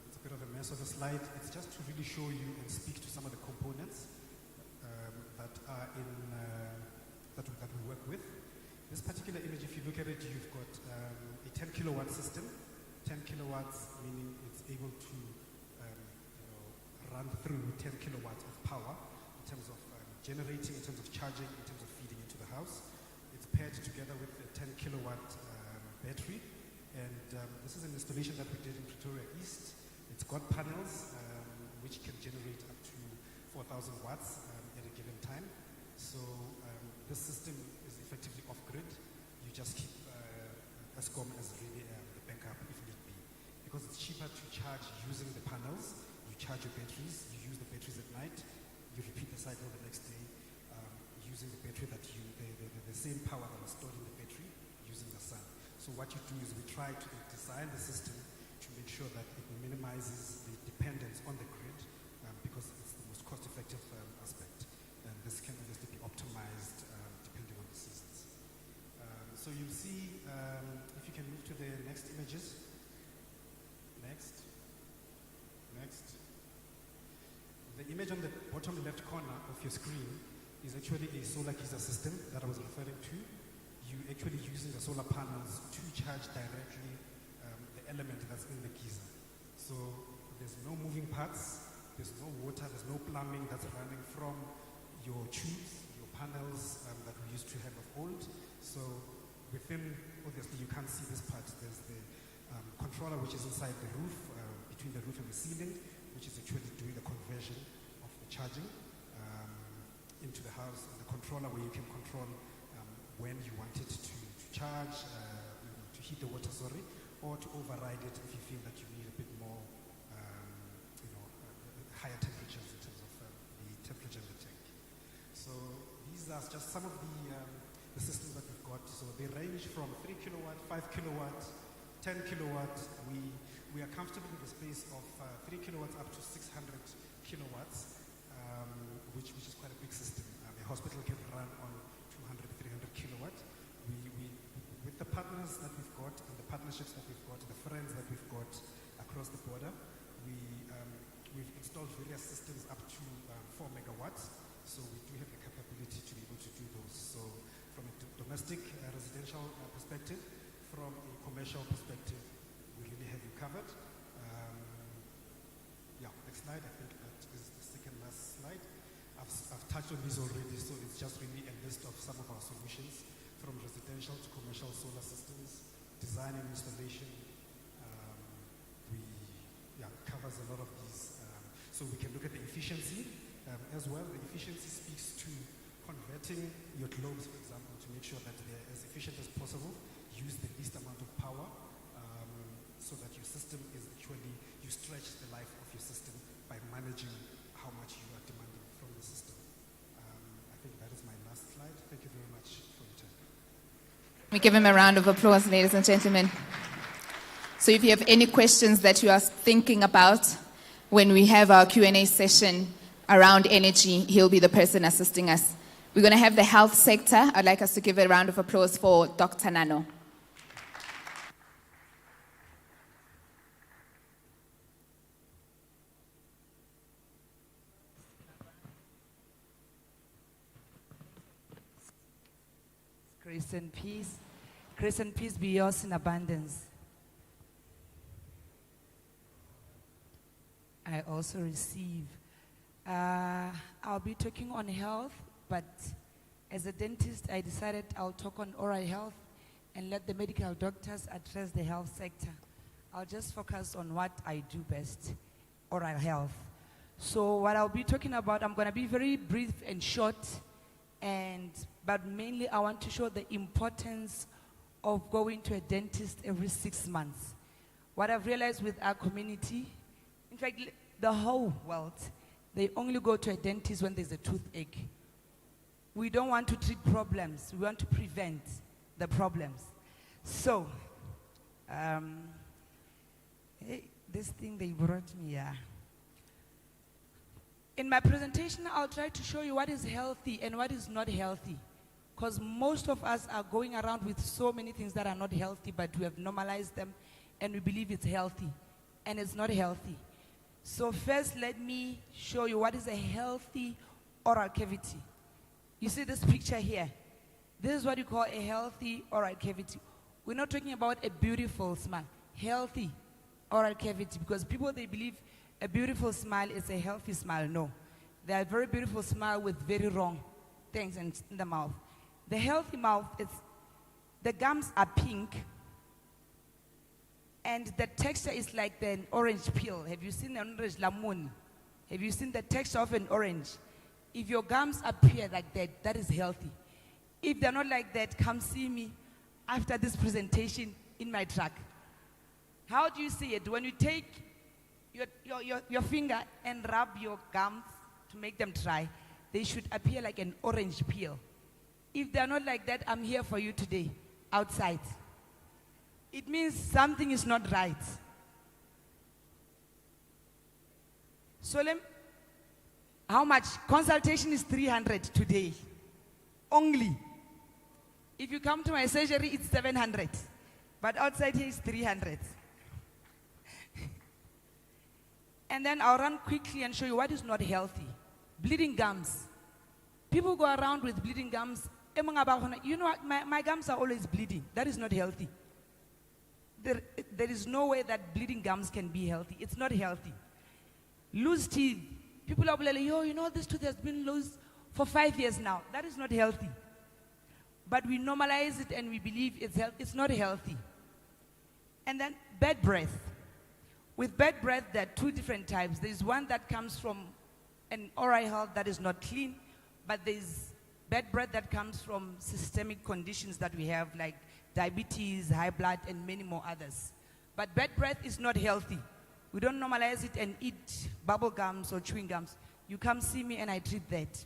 E: It's a bit of a mess of a slide. It's just to really show you and speak to some of the components that are that we work with. This particular image, if you look at it, you've got a 10 kilowatt system. 10 kilowatts meaning it's able to run through 10 kilowatts of power in terms of generating, in terms of charging, in terms of feeding into the house. It's paired together with a 10 kilowatt battery. And this is an installation that we did in Pretoria East. It's got panels which can generate up to 4,000 watts at a given time. So this system is effectively off-grid. You just keep Eskom as really the backup if need be. Because it's cheaper to charge using the panels. You charge your batteries, you use the batteries at night, you repeat the cycle the next day using the battery that the same power that was stored in the battery using the sun. So what you do is we try to design the system to make sure that it minimizes the dependence on the grid because it's the most cost-effective aspect. see, if you can move to the next images. Next. Next. The image on the bottom left corner of your screen is actually a solar geyser system that I was referring to. You actually using the solar panels to charge directly the element that's in the geyser. So there's no moving parts, there's no water, there's no plumbing that's running from your tubes, your panels that we used to have of old. So within, obviously you can't see this part, there's the controller which is inside the roof, between the roof and the ceiling, which is actually doing the conversion of the charging into the house, and the controller where you can control when you want it to charge, to heat the water, or to override it if you feel that you need a bit more, higher temperatures in terms of the temperature in the tank. So these are just some of the systems that we've got. So they range from 3 kilowatt, 5 kilowatt, 10 kilowatt. We are comfortable with the space of 3 kilowatts up to 600 kilowatts, which is quite a big system. A hospital can run on 200, 300 kilowatt. With the partners that we've got and the partnerships that we've got, the friends that we've got across the border, we've installed various systems up to 4 megawatts. So we do have the capability to be able to do those. So from a domestic residential perspective, from a commercial perspective, we really have you covered. Next slide. I think that is the second last slide. I've touched on these already, so it's just really a list of some of our solutions from residential to commercial solar systems, design and installation. Covers a lot of these. So we can look at the efficiency as well. The efficiency speaks to converting your globes, for example, to make sure that they're as efficient as possible, use the least amount of power, so that your system is actually, you stretch the life of your system by managing how much you are demanding from the system. I think that is my last slide. Thank you very much for your time.
A: We give him a round of applause, ladies and gentlemen. So if you have any questions that you are thinking about when we have our Q&A session around energy, he'll be the person assisting us. We're going to have the health sector. I'd like us to give a round of applause for Dr. Nano.
F: Grace and peace. Grace and peace be yours in abundance. I also receive. I'll be talking on health, but as a dentist, I decided I'll talk on oral health and let the medical doctors address the health sector. I'll just focus on what I do best, oral health. So what I'll be talking about, I'm going to be very brief and short, but mainly I want to show the importance of going to a dentist every 6 months. What I've realized with our community, in fact, the whole world, they only go to a dentist when there's a toothache. We don't want to treat problems. We want to prevent the problems. So, this thing they brought me here. In my presentation, I'll try to show you what is healthy and what is not healthy. Because most of us are going around with so many things that are not healthy, but we have normalized them and we believe it's healthy. And it's not healthy. So first, let me show you what is a healthy oral cavity. You see this picture here? This is what you call a healthy oral cavity. We're not talking about a beautiful smile. Healthy oral cavity, because people, they believe a beautiful smile is a healthy smile. No. There are very beautiful smile with very wrong things in the mouth. The healthy mouth, the gums are pink, and the texture is like an orange peel. Have you seen an orange lemon? Have you seen the texture of an orange? If your gums appear like that, that is healthy. If they're not like that, come see me after this presentation in my truck. How do you see it? When you take your finger and rub your gums to make them dry, they should appear like an orange peel. If they're not like that, I'm here for you today, outside. It means something is not right. Solem, how much? Consultation is 300 today. Only. If you come to my surgery, it's 700. But outside here is 300. And then I'll run quickly and show you what is not healthy. Bleeding gums. People go around with bleeding gums. You know what? My gums are always bleeding. That is not healthy. There is no way that bleeding gums can be healthy. It's not healthy. Loose teeth. People are like, yo, you know this tooth has been loose for 5 years now. That is not healthy. But we normalize it and we believe it's not healthy. And then bad breath. With bad breath, there are two different types. There's one that comes from an oral health that is not clean, but there's bad breath that comes from systemic conditions that we have, like diabetes, high blood, and many more others. But bad breath is not healthy. We don't normalize it and eat bubble gums or chewing gums. You come see me and I treat that.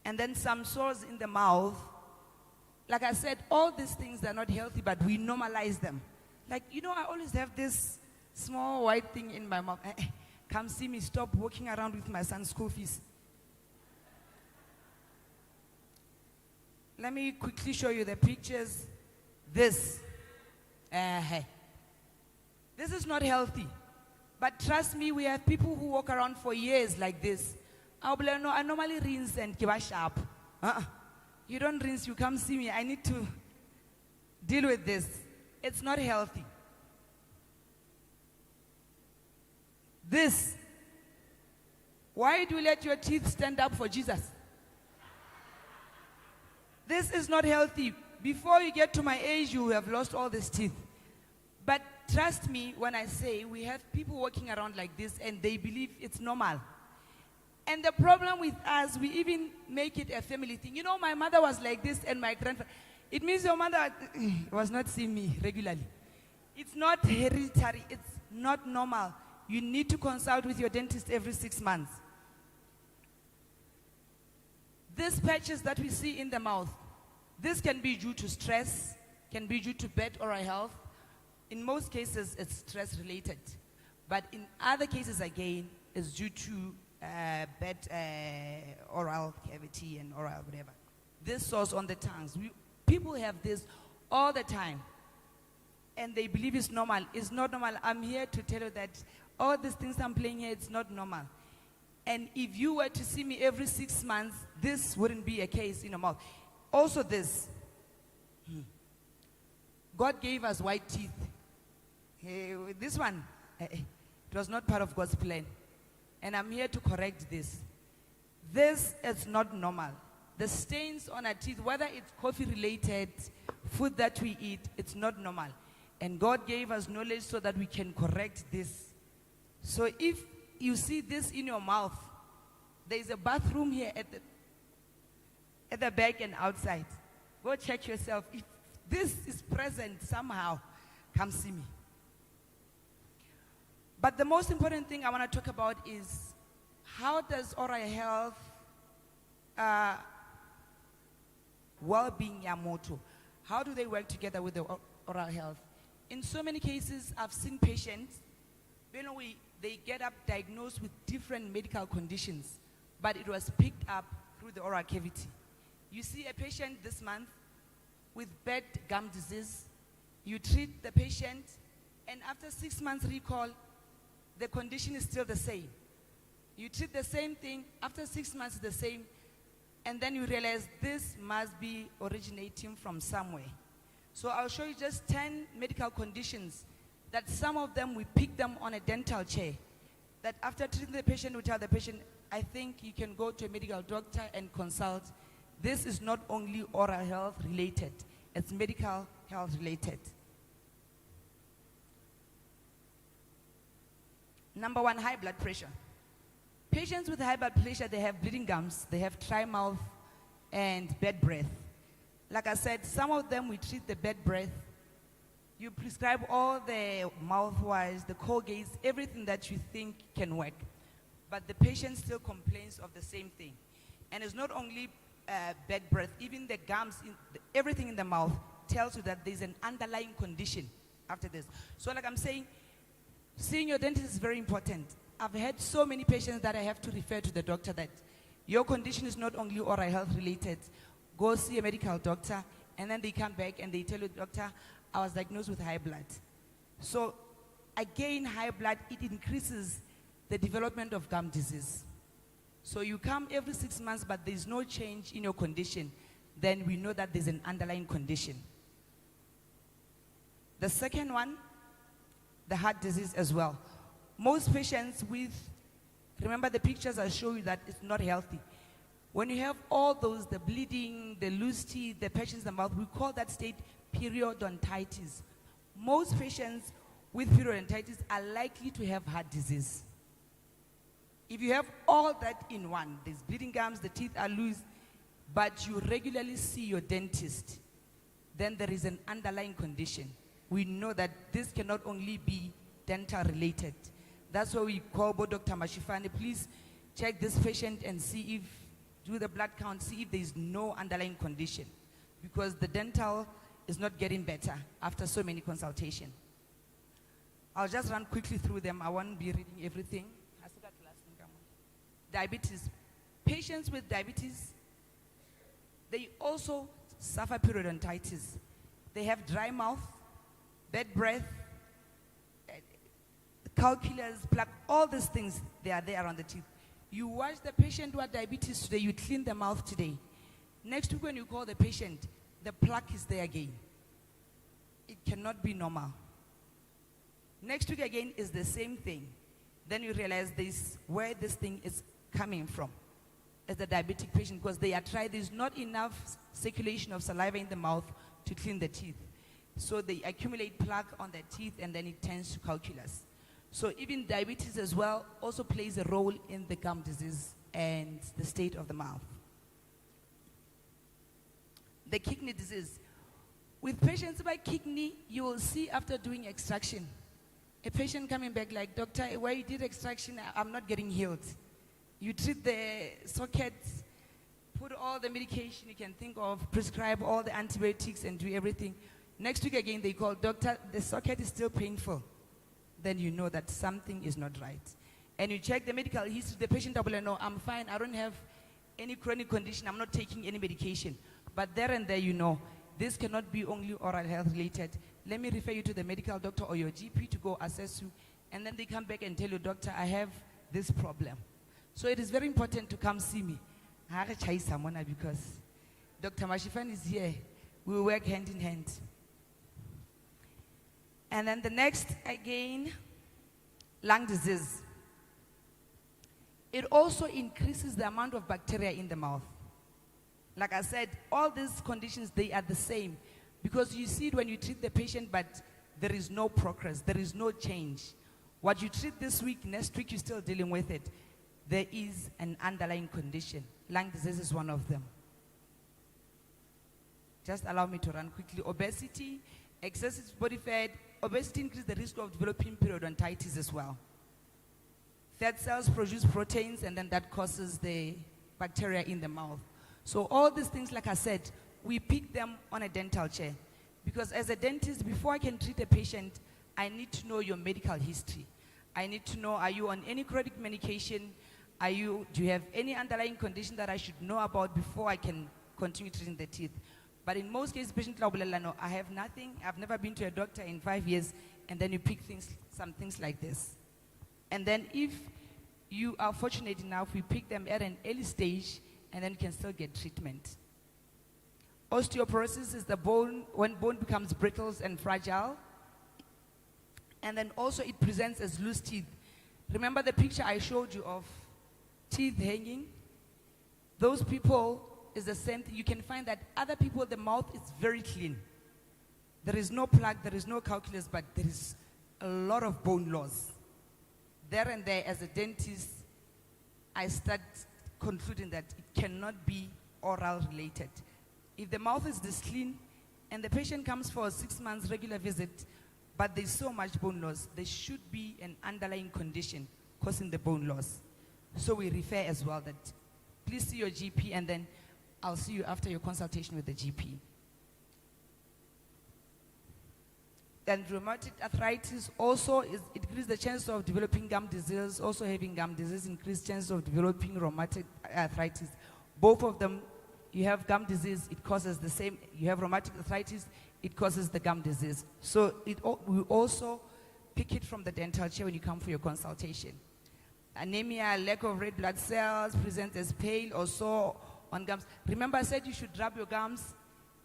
F: And then some sores in the mouth. Like I said, all these things are not healthy, but we normalize them. Like, you know, I always have this small white thing in my mouth. Come see me, stop walking around with my son's school fees. Let me quickly show you the pictures. This is not healthy. But trust me, we have people who walk around for years like this. I'll be like, no, I normally rinse and give a sharp. You don't rinse, you come see me. I need to deal with this. It's not healthy. This. Why do you let your teeth stand up for Jesus? This is not healthy. Before you get to my age, you have lost all these teeth. But trust me when I say we have people walking around like this and they believe it's normal. And the problem with us, we even make it a family thing. You know, my mother was like this and my grandfather. It means your mother was not seeing me regularly. It's not hereditary. It's not normal. You need to consult with your dentist every 6 months. These patches that we see in the mouth, this can be due to stress, can be due to bad oral health. In most cases, it's stress related. But in other cases, again, it's due to bad oral cavity and oral whatever. This sores on the tongues. People have this all the time. And they believe it's normal. It's not normal. I'm here to tell you that all these things I'm playing here, it's not normal. And if you were to see me every 6 months, this wouldn't be a case in your mouth. Also this. God gave us white teeth. This one, it was not part of God's plan. And I'm here to correct this. This is not normal. The stains on our teeth, whether it's coffee related, food that we eat, it's not normal. And God gave us knowledge so that we can correct this. So if you see this in your mouth, there's a bathroom here at the back and outside. Go check yourself. If this is present somehow, come see me. But the most important thing I want to talk about is how does oral health, well-being, Yamoto, how do they work together with the oral health? In so many cases, I've seen patients, they get up diagnosed with different medical conditions, but it was picked up through the oral cavity. You see a patient this month with bad gum disease, you treat the patient, and after 6 months recall, the condition is still the same. You treat the same thing, after 6 months the same, and then you realize this must be originating from somewhere. So I'll show you just 10 medical conditions that some of them we pick them on a dental chair. That after treating the patient, we tell the patient, I think you can go to a medical doctor and consult. This is not only oral health related, it's medical health related. Number one, high blood pressure. Patients with high blood pressure, they have bleeding gums, they have dry mouth, and bad breath. Like I said, some of them we treat the bad breath. You prescribe all the mouthwash, the Colgates, everything that you think can work. But the patient still complains of the same thing. And it's not only bad breath, even the gums, everything in the mouth tells you that there's an underlying condition after this. So like I'm saying, seeing your dentist is very important. I've had so many patients that I have to refer to the doctor that your condition is not only oral health related. Go see a medical doctor And then they come back and they tell you, doctor, I was diagnosed with high blood. So again, high blood, it increases the development of gum disease. So you come every 6 months, but there's no change in your condition, then we know that there's an underlying condition. The second one, the heart disease as well. Most patients with, remember the pictures I show you that it's not healthy. When you have all those, the bleeding, the loose teeth, the patches in the mouth, we call that state periodontitis. Most patients with periodontitis are likely to have heart disease. If you have all that in one, there's bleeding gums, the teeth are loose, but you regularly see your dentist, then there is an underlying condition. We know that this cannot only be dental related. That's why we call Dr. Mashifane, please check this patient and see if, do the blood count, see if there is no underlying condition. Because the dental is not getting better after so many consultations. I'll just run quickly through them. I won't be reading everything. Diabetes. Patients with diabetes, they also suffer periodontitis. They have dry mouth, bad breath, calculus, plaque, all these things, they are there around the teeth. You watch the patient who has diabetes today, you clean the mouth today. Next week when you call the patient, the plaque is there again. It cannot be normal. Next week again is the same thing. Then you realize this, where this thing is coming from as a diabetic patient, because they are tried, there's not enough circulation of saliva in the mouth to clean the teeth. So they accumulate plaque on their teeth and then it turns to calculus. So even diabetes as well also plays a role in the gum disease and the state of the mouth. The kidney disease. With patients by kidney, you will see after doing extraction, a patient coming back like, doctor, where you did extraction, I'm not getting healed. You treat the sockets, put all the medication you can think of, prescribe all the antibiotics and do everything. Next week again, they call, doctor, the socket is still painful. Then you know that something is not right. And you check the medical history, the patient will know, I'm fine, I don't have any chronic condition, I'm not taking any medication. But there and there you know, this cannot be only oral health related. Let me refer you to the medical doctor or your GP to go assess you. And then they come back and tell you, doctor, I have this problem. So it is very important to come see me. Because Dr. Mashifan is here. We will work hand in hand. And then the next, again, lung disease. It also increases the amount of bacteria in the mouth. Like I said, all these conditions, they are the same. Because you see it when you treat the patient, but there is no progress, there is no change. What you treat this week, next week you're still dealing with it. There is an underlying condition. Lung disease is one of them. Just allow me to run quickly. Obesity, excessive body fat. Obesity increases the risk of developing periodontitis as well. Fat cells produce proteins, and then that causes the bacteria in the mouth. So all these things, like I said, we pick them on a dental chair. Because as a dentist, before I can treat a patient, I need to know your medical history. I need to know, are you on any chronic medication? Do you have any underlying condition that I should know about before I can continue treating the teeth? But in most cases, patient will no, I have nothing, I've never been to a doctor in 5 years, and then you pick some things like this. And then if you are fortunate enough, we pick them at an early stage, and then you can still get treatment. Osteoporosis is the bone, when bone becomes brittle and fragile. And then also it presents as loose teeth. Remember the picture I showed you of teeth hanging? Those people is the same thing. You can find that other people, the mouth is very clean. There is no plaque, there is no calculus, but there is a lot of bone loss. There and there, as a dentist, I start concluding that it cannot be oral related. If the mouth is this clean and the patient comes for a 6 months regular visit, but there's so much bone loss, there should be an underlying condition causing the bone loss. So we refer as well that please see your GP, and then I'll see you after your consultation with the GP. Then rheumatoid arthritis also increases the chance of developing gum disease. Also having gum disease increases chance of developing rheumatoid arthritis. Both of them You have gum disease, it causes the same. You have rheumatic arthritis, it causes the gum disease. So we also pick it from the dental chair when you come for your consultation. Anemia, lack of red blood cells, presents as pale or sore on gums. Remember I said you should rub your gums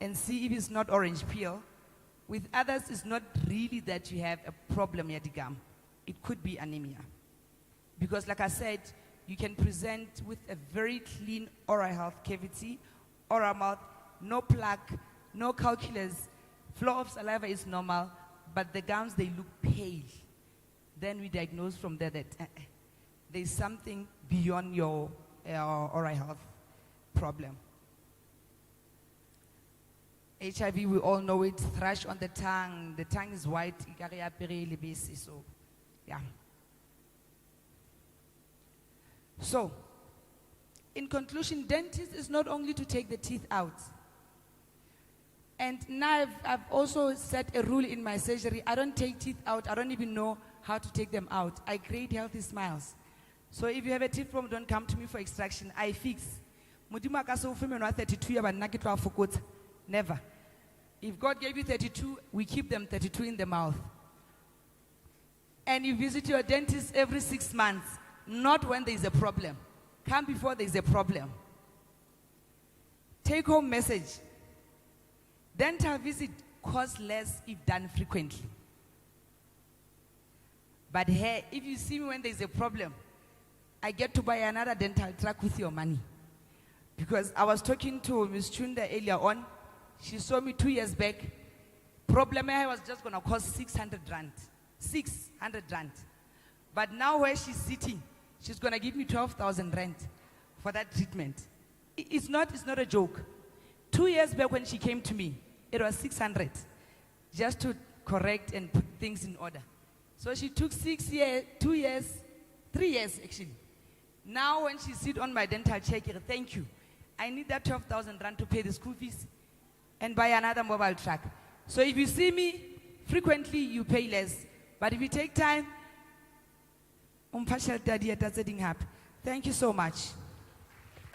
F: and see if it's not orange peel. With others, it's not really that you have a problem at the gum. It could be anemia. Because like I said, you can present with a very clean oral health cavity, oral mouth, no plaque, no calculus, flow of saliva is normal, but the gums, they look pale. Then we diagnose from there that there's something beyond your oral health problem. HIV, we all know it, thrush on the tongue is white, so, yeah. So, in conclusion, dentist is not only to take the teeth out. And now I've also set a rule in my surgery. I don't take teeth out. I don't even know how to take them out. I create healthy smiles. So if you have a teeth problem, don't come to me for extraction. I fix. Modimo ka se o fe meno a 32 ya banna ke tlo a fokotsa. Never. If God gave you 32, we keep them 32 in the mouth. And you visit your dentist every 6 months, not when there is a problem. Come before there is a problem. Take home message. Dental visit costs less if done frequently. But hey, if you see me when there is a problem, I get to buy another dental truck with your money. Because I was talking to Ms. Chunda earlier on. She saw me 2 years back. Problem I was just going to cost 600 rand. 600 rand. But now where she's sitting, she's going to give me 12,000 rand for that treatment. It's not a joke. 2 years back when she came to me, it was 600 just to correct and put things in order. So she took 6 years, 2 years, 3 years actually. Now when she sits on my dental chair, thank you. I need that 12,000 rand to pay the school fees and buy another mobile truck. So if you see me frequently, you pay less. But if you take time, thank you so much.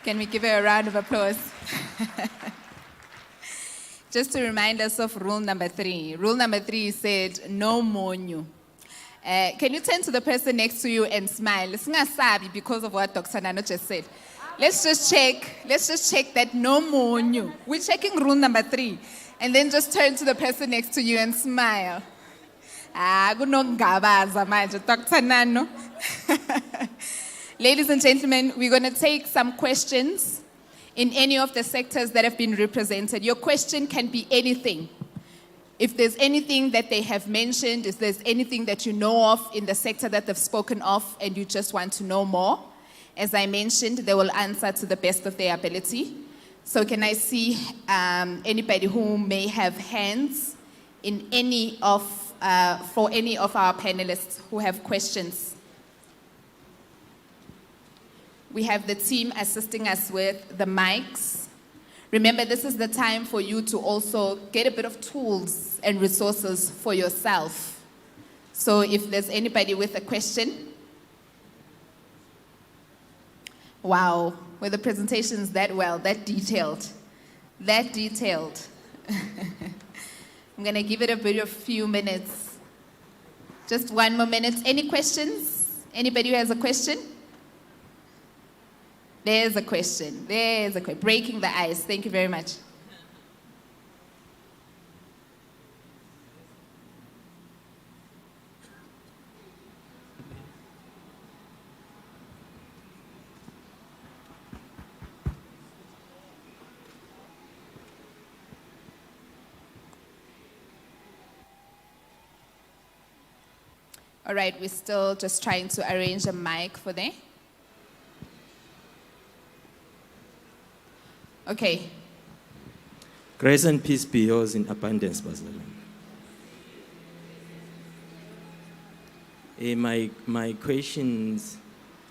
A: Can we give her a round of applause? Just to remind us of rule number 3. Rule number 3 said, no monyu. Can you turn to the person next to you and smile? Singasabi because of what Dr. Nano just said. Let's just check that no monyu. We're checking rule number 3. And then just turn to the person next to you and smile. Kunongabaza manje, Dr. Nano. Ladies and gentlemen, we're going to take some questions in any of the sectors that have been represented. Your question can be anything. If there's anything that they have mentioned, if there's anything that you know of in the sector that they've spoken of and you just want to know more, as I mentioned, they will answer to the best of their ability. So can I see anybody who may have hands in for any of our panelists who have questions? We have the team assisting us with the mics. Remember, this is the time for you to also get a bit of tools and resources for yourself. So if there's anybody with a question. Wow, were the presentations that well, that detailed? I'm going to give it a few minutes. Just 1 more minute. Any questions? Anybody who has a question? There's a question. Breaking the ice. Thank you very much. All right, we're still just trying to arrange a mic for them. Okay.
G: Grace and peace be yours in abundance, Basil. My questions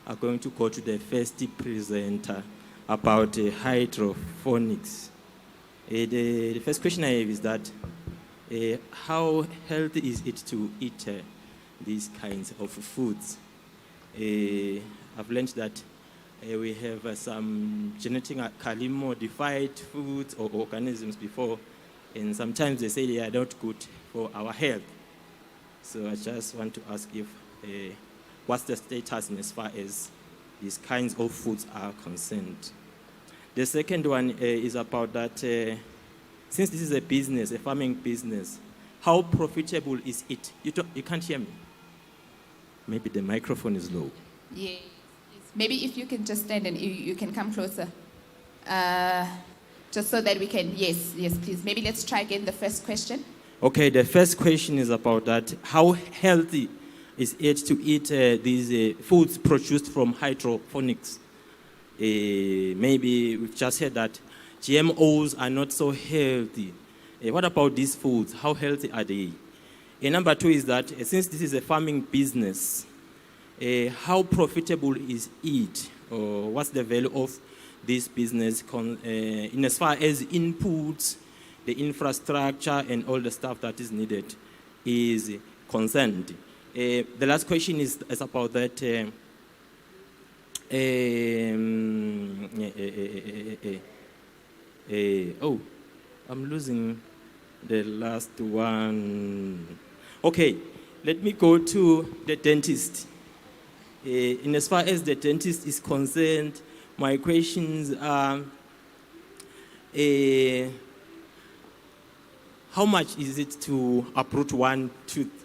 G: are going to go to the first presenter about hydroponics. The first question I have is that how healthy is it to eat these kinds of foods? I've learned that We have some genetically modified foods or organisms before, and sometimes they say they are not good for our health. So I just want to ask if what's the status in as far as these kinds of foods are concerned. The second one is about that since this is a business, a farming business, how profitable is it? You can't hear me. Maybe the microphone is low.
A: Yes. Maybe if you can just stand and you can come closer. Just so that we can, yes, please. Maybe let's try again the first question.
G: Okay, the first question is about that. How healthy is it to eat these foods produced from hydroponics? Maybe we've just heard that GMOs are not so healthy. What about these foods? How healthy are they? Number two is that since this is a farming business, how profitable is it? Or what's the value of this business in as far as inputs, the infrastructure, and all the stuff that is needed is concerned? The last question is about that. Oh, I'm losing the last one. Okay, let me go to the dentist. In as far as the dentist is concerned, my questions are, how much is it to uproot one tooth?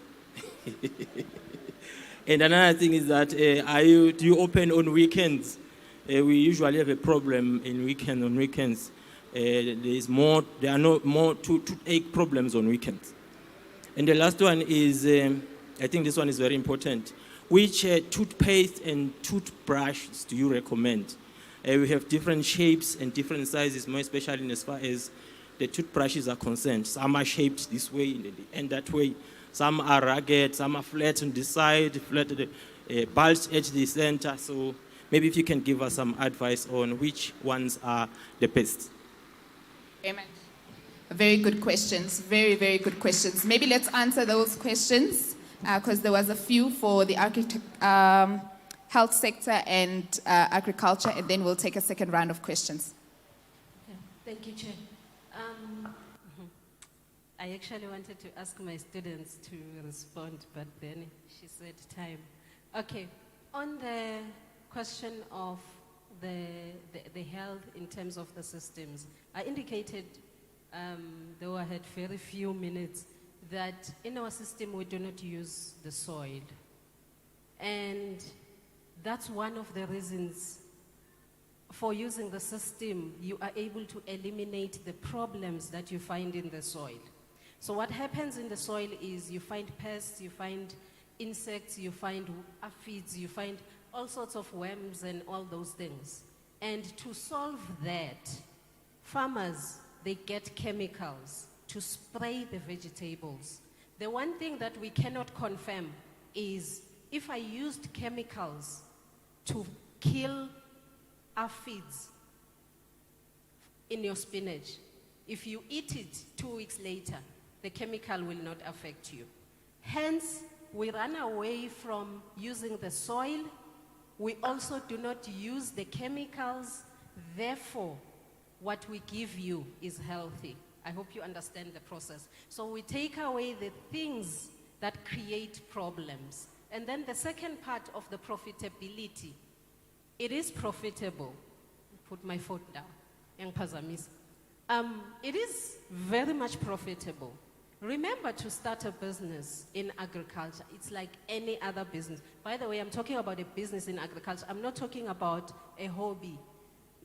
G: And another thing is that, do you open on weekends? We usually have a problem on weekends. There are no more toothache problems on weekends. And the last one is, I think this one is very important. Which toothpaste and toothbrushes do you recommend? We have different shapes and different sizes, more especially in as far as the toothbrushes are concerned. Some are shaped this way and that way. Some are rugged, some are flat on the side, flat at the bulged at the center. So maybe if you can give us some advice on which ones are the best.
A: Very much. Very good questions. Very, very good questions. Maybe let's answer those questions because there was a few for the health sector and agriculture, and then we'll take a second round of questions.
B: Okay. Thank you, Chair. I actually wanted to ask my students to respond, but then she said time. Okay, on the question of the health in terms of the systems, I indicated, though I had very few minutes, that in our system we do not use the soil. And that's one of the reasons for using the system. You are able to eliminate the problems that you find in the soil. So what happens in the soil is you find pests, you find insects, you find aphids, you find all sorts of worms and all those things. And to solve that, farmers, they get chemicals to spray the vegetables. The one thing that we cannot confirm is if I used chemicals to kill aphids in your spinach, if you eat it 2 weeks later, the chemical will not affect you. Hence, we run away from using the soil. We also do not use the chemicals. Therefore, what we give you is healthy. I hope you understand the process. So we take away the things that create problems. And then the second part of the profitability, it is profitable. Put my foot down. It is very much profitable. Remember, to start a business in agriculture, it's like any other business. By the way, I'm talking about a business in agriculture. I'm not talking about a hobby.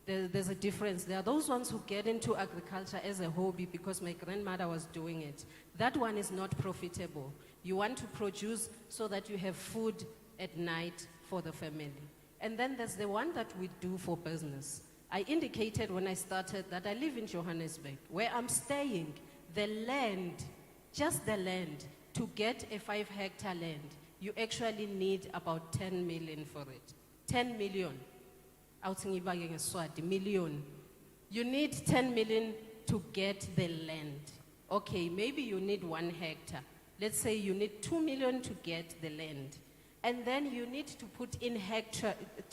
B: There's a difference. There are those ones who get into agriculture as a hobby because my grandmother was doing it. That one is not profitable. You want to produce so that you have food at night for the family. And then there's the one that we do for business. I indicated when I started that I live in Johannesburg, where I'm staying. The land, just the land, to get a 5-hectare land, you actually need about 10 million for it. 10 million. Million. You need 10 million to get the land. Okay, maybe you need 1 hectare. Let's say you need 2 million to get the land. And then you need to put in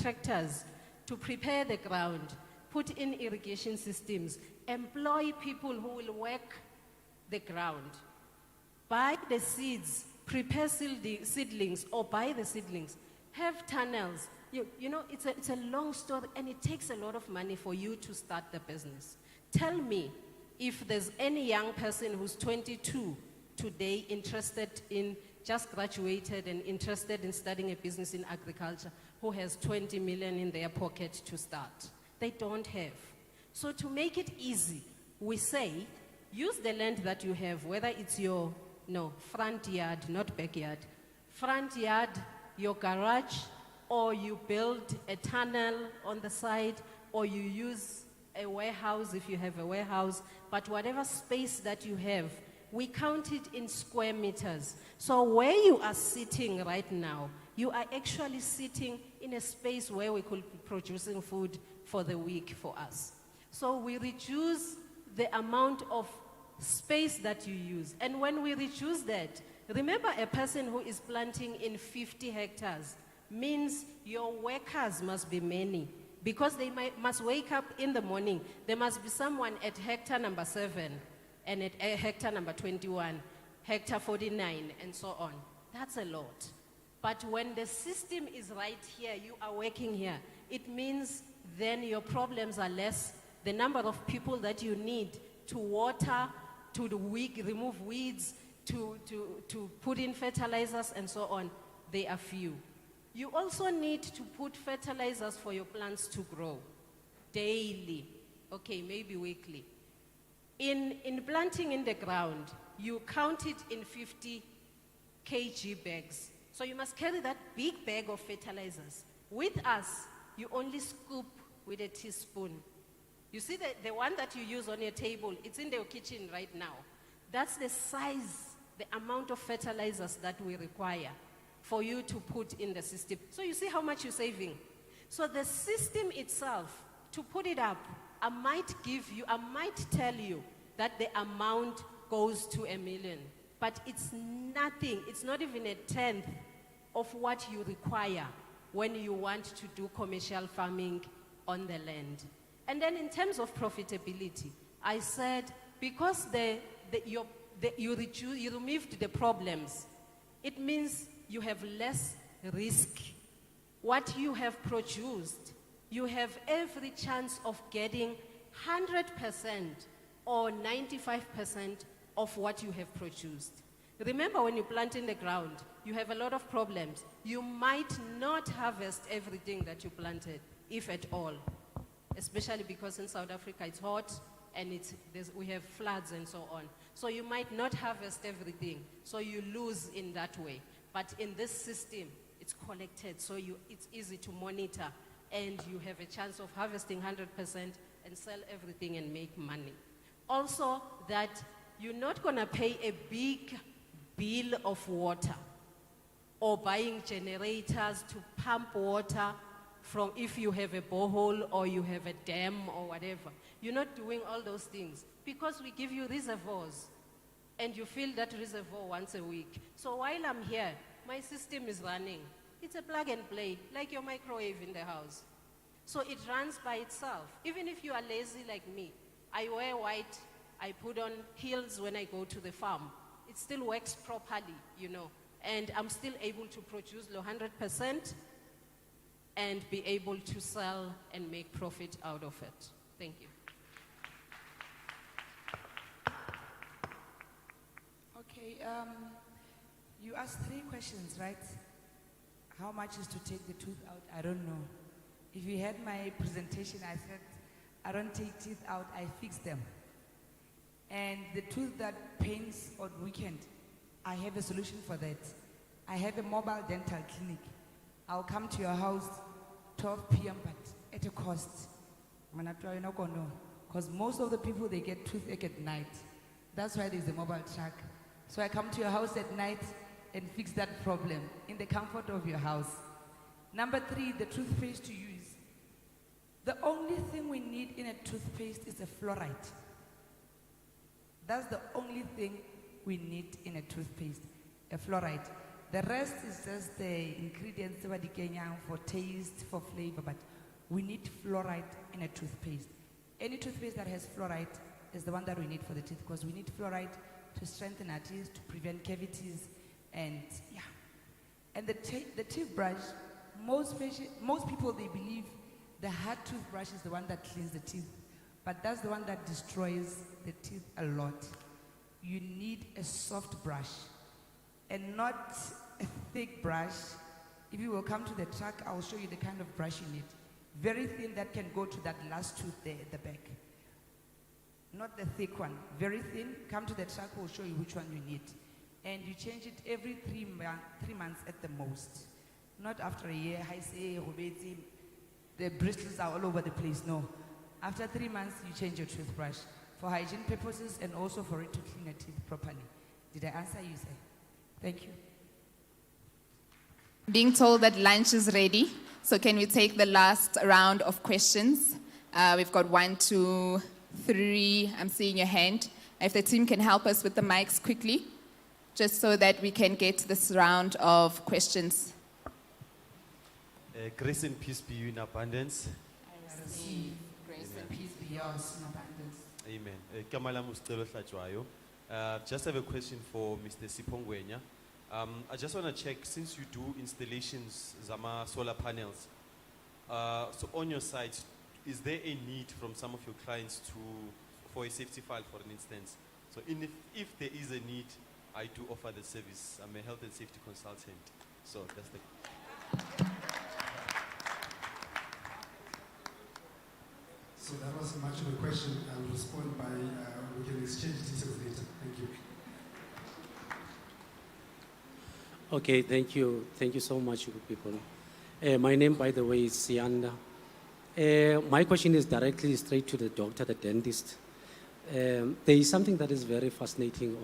B: tractors to prepare the ground, put in irrigation systems, employ people who will work the ground, buy the seeds, prepare seedlings or buy the seedlings, have tunnels. You know, it's a long story and it takes a lot of money for you to start the business. Tell me if there's any young person who's 22 today interested in, just graduated and interested in studying a business in agriculture who has 20 million in their pocket to start. They don't have. So to make it easy, we say, use the land that you have, whether it's your front yard, not backyard, front yard, your garage, or you build a tunnel on the side, or you use a warehouse if you have a warehouse, but whatever space that you have, we count it in square meters. So where you are sitting right now, you are actually sitting in a space where we could be producing food for the week for us. So we reduce the amount of space that you use. And when we reduce that, remember a person who is planting in 50 hectares means your workers must be many, because they must wake up in the morning. There must be someone at hectare number 7 and at hectare number 21, hectare 49, and so on. That's a lot. But when the system is right here, you are working here, it means then your problems are less. The number of people that you need to water, to remove weeds, to put in fertilizers and so on, they are few. You also need to put fertilizers for your plants to grow daily, okay, maybe weekly. In planting in the ground, you count it in 50 kg bags. So you must carry that big bag of fertilizers. With us, you only scoop with a teaspoon. You see the one that you use on your table, it's in your kitchen right now. That's the size, the amount of fertilizers that we require for you to put in the system. So you see how much you're saving. So the system itself, to put it up, I might tell you that the amount goes to 1 million, but it's nothing. It's not even a tenth of what you require when you want to do commercial farming on the land. And then in terms of profitability, I said, because you removed the problems, it means you have less risk. What you have produced, you have every chance of getting 100% or 95% of what you have produced. Remember, when you plant in the ground, you have a lot of problems. You might not harvest everything that you planted, if at all, especially because in South Africa it's hot and we have floods and so on. So you might not harvest everything, so you lose in that way. But in this system, it's collected, so it's easy to monitor, and you have a chance of harvesting 100% and sell everything and make money. Also, that you're not gonna pay a big bill of water or buying generators to pump water from if you have a borehole or you have a dam or whatever. You're not doing all those things because we give you reservoirs and you fill that reservoir once a week. So while I'm here, my system is running. It's a plug and play, like your microwave in the house. So it runs by itself. Even if you are lazy like me, I wear white, I put on heels when I go to the farm. It still works properly, you know, and I'm still able to produce 100% and be able to sell and make profit out of it. Thank you.
F: Okay, you asked 3 questions, right? How much is to take the tooth out? I don't know. If you had my presentation, I said, I don't take teeth out, I fix them. And the tooth that pains or weakened, I have a solution for that. I have a mobile dental clinic. I'll come to your house 12 p.m. but at a cost. Because most of the people, they get toothache at night. That's why there's a mobile truck. So I come to your house at night and fix that problem in the comfort of your house. Number 3, the toothpaste to use. The only thing we need in a toothpaste is a fluoride. That's the only thing we need in a toothpaste, a fluoride. The rest is just the ingredients for taste, for flavor, but We need fluoride in a toothpaste. Any toothpaste that has fluoride is the one that we need for the teeth, because we need fluoride to strengthen our teeth, to prevent cavities, and yeah. And the teeth brush, most people, they believe the hard toothbrush is the one that cleans the teeth, but that's the one that destroys the teeth a lot. You need a soft brush and not a thick brush. If you will come to the truck, I'll show you the kind of brush you need. Very thin that can go to that last tooth there at the back. Not the thick one, very thin. Come to the truck, we'll show you which one you need. And you change it every 3 months at the most. Not after a year, I say, the bristles are all over the place. No. After 3 months, you change your toothbrush for hygiene purposes and also for it to clean your teeth properly. Did I answer you, sir? Thank you.
A: Being told that lunch is ready, so can we take the last round of questions? We've got 1, 2, 3. I'm seeing your hand. If the team can help us with the mics quickly, just so that we can get to this round of questions.
H: Grace and peace be you in abundance.
F: I receive grace and peace be yours in abundance.
H: Amen. Kamala Mustelo Hlajwayo. Just have a question for Mr. Sipongwenya. I just want to check, since you do installations, Zama solar panels, so on your site, is there a need from some of your clients for a safety file, for an instance? So if there is a need, I do offer the service. I'm a health and safety consultant. So that's the...
E: So that was much of a question. I will respond by, we can exchange details later. Thank you.
I: Okay, thank you. Thank you so much, good people. My name, by the way, is Sianda. My question is directly straight to the doctor, the dentist. There is something that is very fascinating,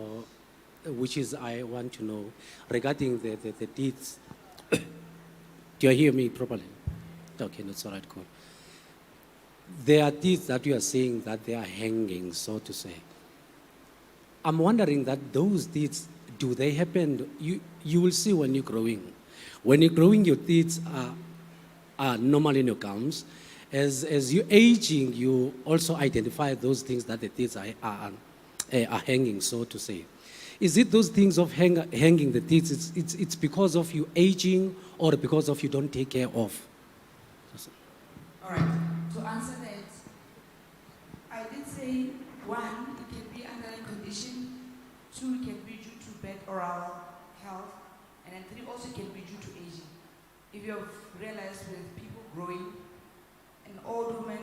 I: which is I want to know regarding the teeth. Do you hear me properly? Okay, that's all right, cool. There are teeth that you are saying that they are hanging, so to say. I'm wondering that those teeth, do they happen? You will see when you're growing. When you're growing, your teeth are normal in your gums. As you're aging, you also identify those things that the teeth are hanging, so to say. Is it those things of hanging the teeth, it's because of you aging or because of you don't take care of?
F: All right. To answer that, I did say, 1, it can be under a condition, 2, it can be due to bad oral health, and then 3 also can be due to aging. If you have realized with people growing, an old woman,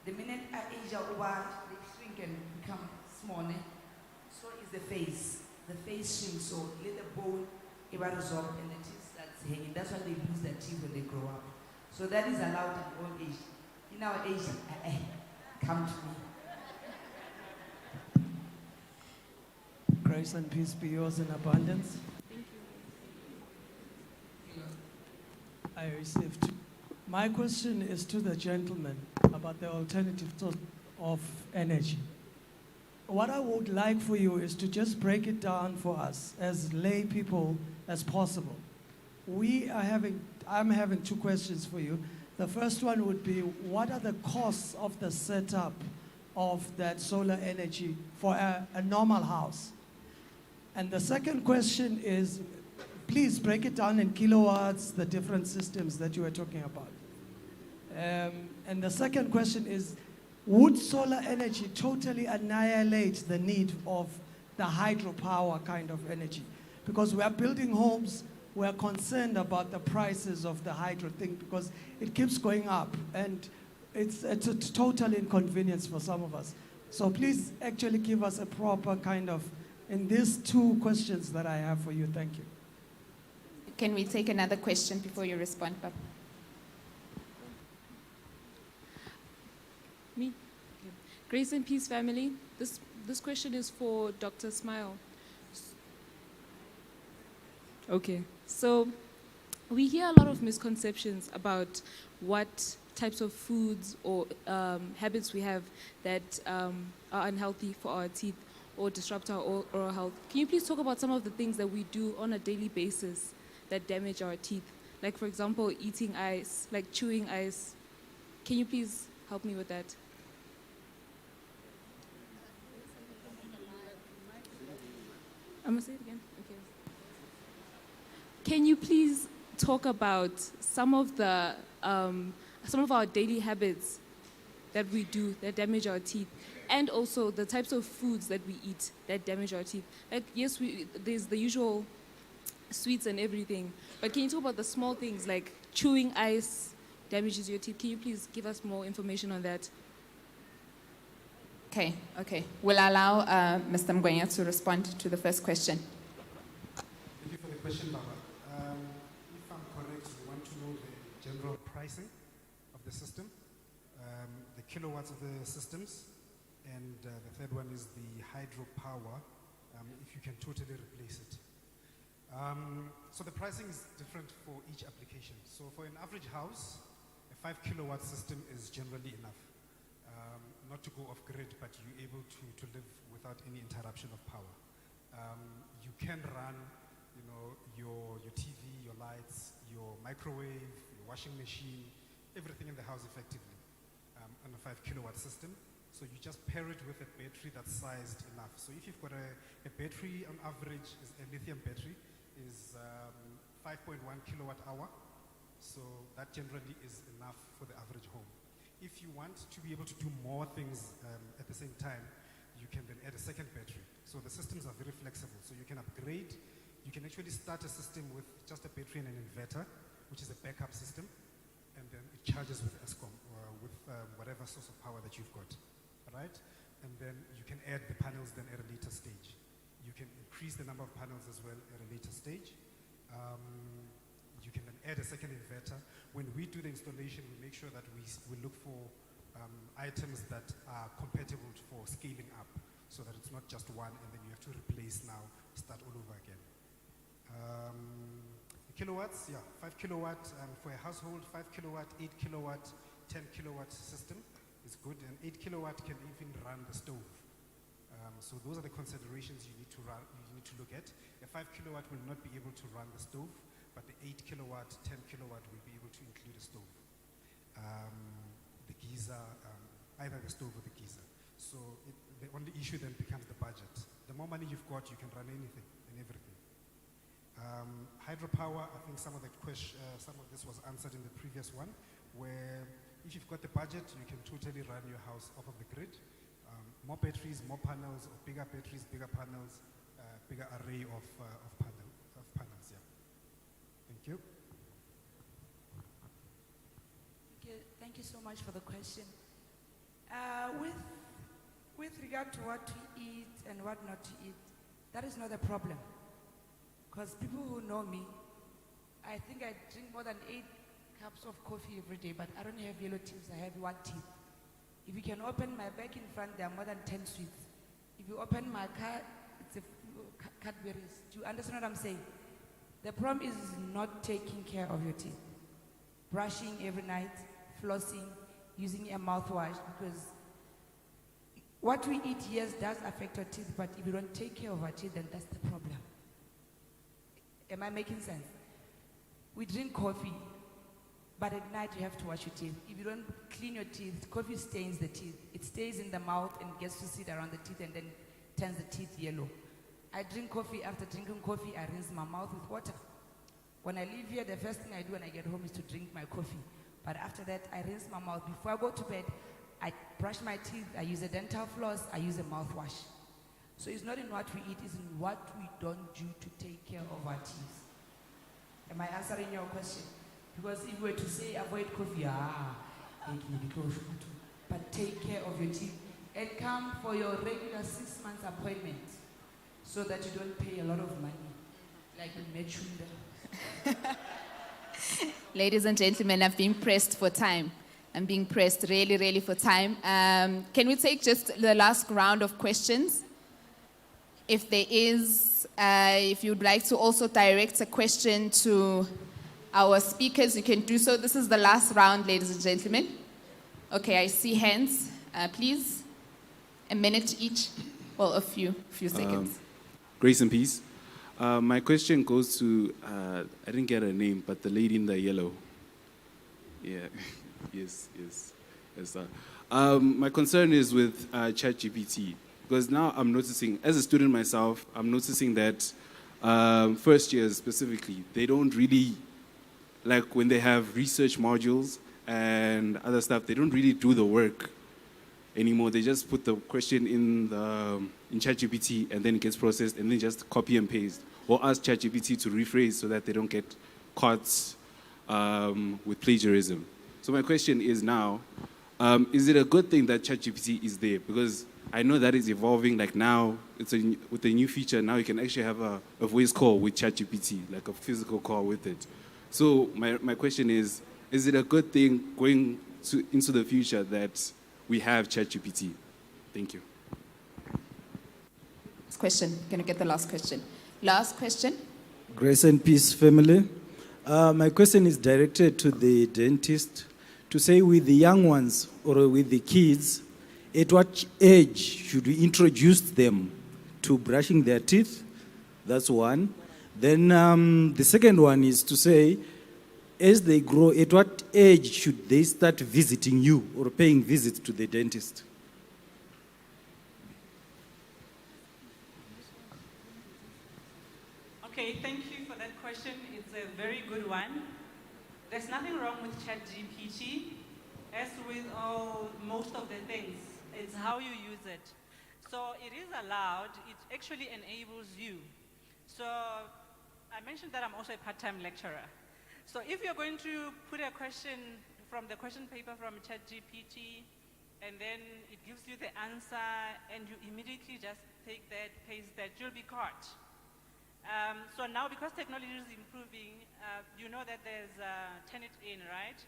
F: the minute I age over, they shrink and become smaller. So is the face. The face shrinks, so let the bone resorb and the teeth starts hanging. That's why they lose their teeth when they grow up. So that is allowed in old age. In our age, come to me.
J: Grace and peace be yours in abundance.
C: Thank you.
J: I received. My question is to the gentleman about the alternative of energy. What I would like for you is to just break it down for us as lay people as possible. I'm having 2 questions for you. The first one would be, what are the costs of the setup of that solar energy for a normal house? And the second question is, please break it down in kilowatts, the different systems that you were talking about. And the second question is, would solar energy totally annihilate the need of the hydropower kind of energy? Because we are building homes, we are concerned about the prices of the hydro thing because it keeps going up and it's a total inconvenience for some of us. So please actually give us a proper kind of, in these 2 questions that I have for you. Thank you.
A: Can we take another question before you respond, Bob?
K: Me? Okay. Grace and peace, family. This question is for Dr. Smile. Okay, so we hear a lot of misconceptions about what types of foods or habits we have that are unhealthy for our teeth or disrupt our oral health. Can you please talk about some of the things that we do on a daily basis that damage our teeth? Like, for example, eating ice, like chewing ice, Can you please help me with that? I'm gonna say it again. Okay. Can you please talk about some of our daily habits that we do that damage our teeth, and also the types of foods that we eat that damage our teeth? Like, yes, there's the usual sweets and everything, but can you talk about the small things like chewing ice damages your teeth? Can you please give us more information on that?
A: Okay. We'll allow Mr. Mgwenya to respond to the first question.
E: Thank you for the question, Baba. If I'm correct, you want to know the general pricing of the system, the kilowatts of the systems, and the third one is the hydropower, if you can totally replace it. So the pricing is different for each application. So for an average house, a 5 kilowatt system is generally enough. Not to go off grid, but you're able to live without any interruption of power. You can run, your TV, your lights, your microwave, your washing machine, everything in the house effectively on a 5 kilowatt system. So you just pair it with a battery that's sized enough. So if you've got a battery on average, a lithium battery is 5.1 kilowatt hour. So that generally is enough for the average home. If you want to be able to do more things at the same time, you can then add a second battery. So the systems are very flexible. So you can upgrade. You can actually start a system with just a battery and an inverter, which is a backup system, and then it charges with ESCOM or with whatever source of power that you've got, right? And then you can add the panels then at a later stage. You can increase the number of panels as well at a later stage. You can then add a second inverter. When we do the installation, we make sure that we look for items that are compatible for scaling up, so that it's not just one and then you have to replace now, start all over again. Kilowatts, 5 kilowatt for a household, 5 kilowatt, 8 kilowatt, 10 kilowatt system is good, and 8 kilowatt can even run the stove. So those are the considerations you need to look at. A 5 kilowatt will not be able to run the stove, but the 8 kilowatt, 10 kilowatt will be able to include a stove, the geyser, either the stove or the geyser. So the only issue then becomes the budget. The more money you've got, you can run anything and everything. Hydropower, I think some of this was answered in the previous one, where if you've got the budget, you can totally run your house off of the grid. More batteries, more panels, or bigger batteries, bigger panels, bigger array of panels. Yeah. Thank you.
F: Thank you so much for the question. With regard to what to eat and what not to eat, that is not a problem. Because people who know me, I think I drink more than 8 cups of coffee every day, but I don't have yellow teeth, I have white teeth. If you can open my back in front, there are more than 10 sweets. If you open my car, it's a Cadbury's. Do you understand what I'm saying? The problem is not taking care of your teeth. Brushing every night, flossing, using a mouthwash, because what we eat, yes, does affect our teeth, but if you don't take care of our teeth, then that's the problem. Am I making sense? We drink coffee, but at night you have to wash your teeth. If you don't clean your teeth, coffee stains the teeth. It stays in the mouth and gets to sit around the teeth and then turns the teeth yellow. I drink coffee. After drinking coffee, I rinse my mouth with water. When I leave here, the first thing I do when I get home is to drink my coffee. But after that, I rinse my mouth. Before I go to bed, I brush my teeth, I use a dental floss, I use a mouthwash. So it's not in what we eat, it's in what we don't do to take care of our teeth. Am I answering your question? Because if we were to say avoid coffee, but take care of your teeth and come for your regular 6 months appointment so that you don't pay a lot of money, like in Mechunda.
A: Ladies and gentlemen, I've been pressed for time. I'm being pressed really, really for time. Can we take just the last round of questions? If there is, if you'd like to also direct a question to our speakers, you can do so. This is the last round, ladies and gentlemen. Okay, I see hands. Please, a minute each, well, a few seconds.
L: Grace and peace. My question goes to, I didn't get her name, but the lady in the yellow. Yeah, yes. Yes, sir. My concern is with ChatGPT, because now I'm noticing, as a student myself, I'm noticing that first years specifically, they don't really, like when they have research modules and other stuff, they don't really do the work anymore. They just put the question in ChatGPT and then it gets processed and then just copy and paste, or ask ChatGPT to rephrase so that they don't get caught with plagiarism. So my question is now, is it a good thing that ChatGPT is there? Because I know that it's evolving. Like now, with a new feature, now you can actually have a voice call with ChatGPT, like a physical call with it. So my question is it a good thing going into the future that we have ChatGPT? Thank you.
A: Last question. Gonna get the last question. Last question.
M: Grace and peace, family. My question is directed to the dentist to say, with the young ones or with the kids, at what age should we introduce them to brushing their teeth? That's one. Then the second one is to say, as they grow, at what age should they start visiting you or paying visits to the dentist?
D: Okay, thank you for that question. It's a very good one. There's nothing wrong with ChatGPT. As with most of the things, it's how you use it. So it is allowed, it actually enables you. So I mentioned that I'm also a part-time lecturer. So if you're going to put a question from the question paper from ChatGPT, and then it gives you the answer, and you immediately just take that, paste that, you'll be caught. So now, because technology is improving, you know that there's Turnitin, right?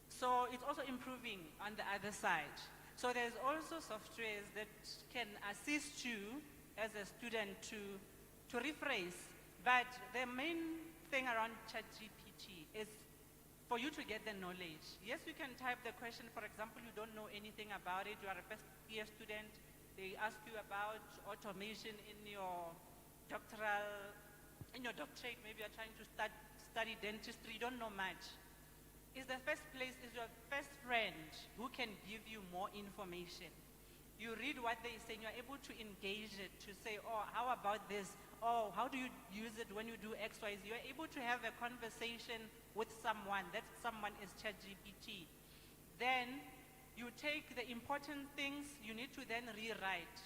D: So it's also improving on the other side. So there's also softwares that can assist you as a student to rephrase. But the main thing around ChatGPT is for you to get the knowledge. Yes, you can type the question. For example, you don't know anything about it. You are a first year student. They ask you about automation in your doctorate. Maybe you're trying to study dentistry. You don't know much. Is the first place, is your first friend who can give you more information. You read what they're saying, you're able to engage it, to say, oh, how about this? Oh, how do you use it when you do X, Y, Z? You're able to have a conversation with someone. That someone is ChatGPT. Then you take the important things, you need to then rewrite.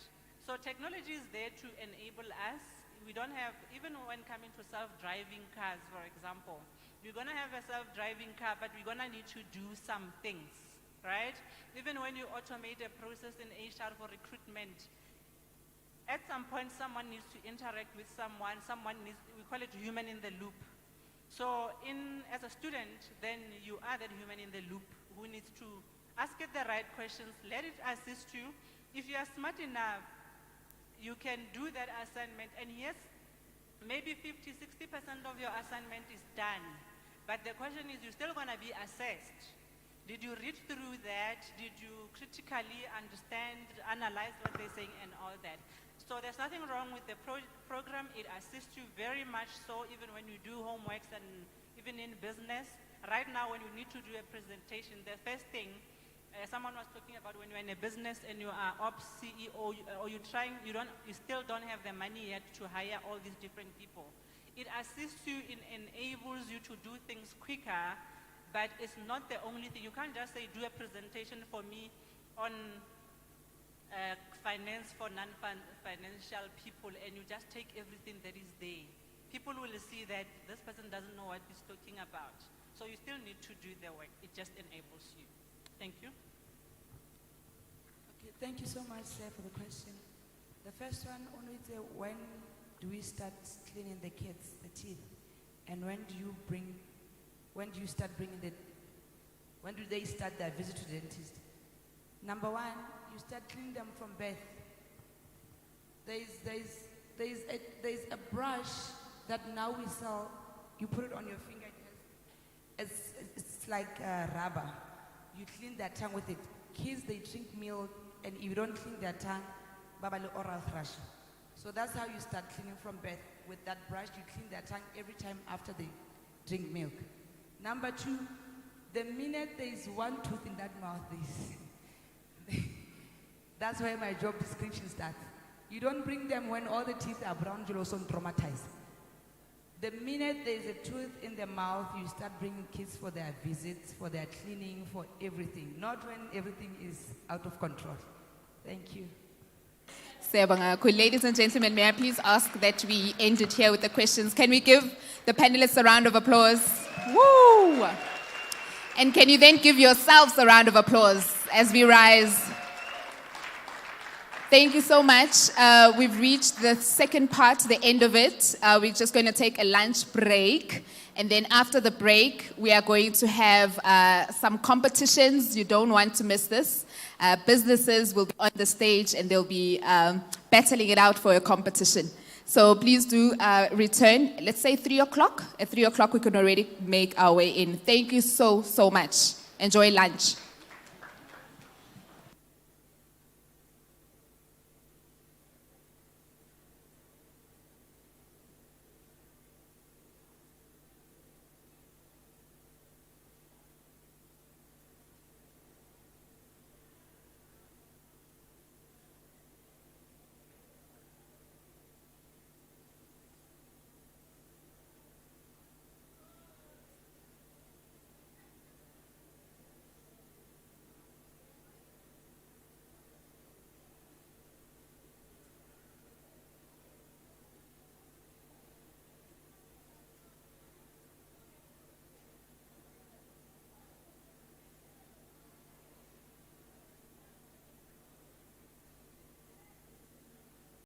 D: So technology is there to enable us. We don't have, even when coming to self-driving cars, for example, we're gonna have a self-driving car, but we're gonna need to do some things, right? Even when you automate a process in HR for recruitment, at some point someone needs to interact with someone needs, we call it human in the loop. So as a student, then you are that human in the loop who needs to ask it the right questions, let it assist you. If you are smart enough, you can do that assignment, and yes, maybe 50–60% of your assignment is done. But the question is, you're still going to be assessed. Did you read through that? Did you critically understand, analyze what they're saying and all that? So there's nothing wrong with the program. It assists you very much so, even when you do homeworks and even in business. Right now, when you need to do a presentation, the first thing, someone was talking about when you're in a business and you are ops CEO, or you're trying, you still don't have the money yet to hire all these different people. It assists you, it enables you to do things quicker, but it's not the only thing. You can't just say, do a presentation for me on finance for non-financial people, and you just take everything that is there. People will see that this person doesn't know what he's talking about. So you still need to do the work. It just enables you. Thank you.
F: Okay, thank you so much, sir, for the question. The first one, only when do we start cleaning the kids, the teeth? And when do they start their visit to the dentist? Number one, you start cleaning them from birth. There's a brush that now we sell. You put it on your finger. It's like rubber. You clean their tongue with it. Kids, they drink milk, and if you don't clean their tongue, babale oral thrush. So that's how you start cleaning from birth. With that brush, you clean their tongue every time after they drink milk. Number two, The minute there is one tooth in that mouth, that's where my job description starts. You don't bring them when all the teeth are brown, you'll also traumatize. The minute there's a tooth in the mouth, you start bringing kids for their visits, for their cleaning, for everything. Not when everything is out of control. Thank you.
A: Siyabonga kakhulu. Ladies and gentlemen, may I please ask that we end it here with the questions? Can we give the panelists a round of applause? Woo! And can you then give yourselves a round of applause as we rise? Thank you so much. We've reached the second part, the end of it. We're just going to take a lunch break. And then after the break, we are going to have some competitions. You don't want to miss this. Businesses will be on the stage and they'll be battling it out for a competition. So please do return, let's say 3 o'clock. At 3 o'clock, we can already make our way in. Thank you so, so much. Enjoy lunch.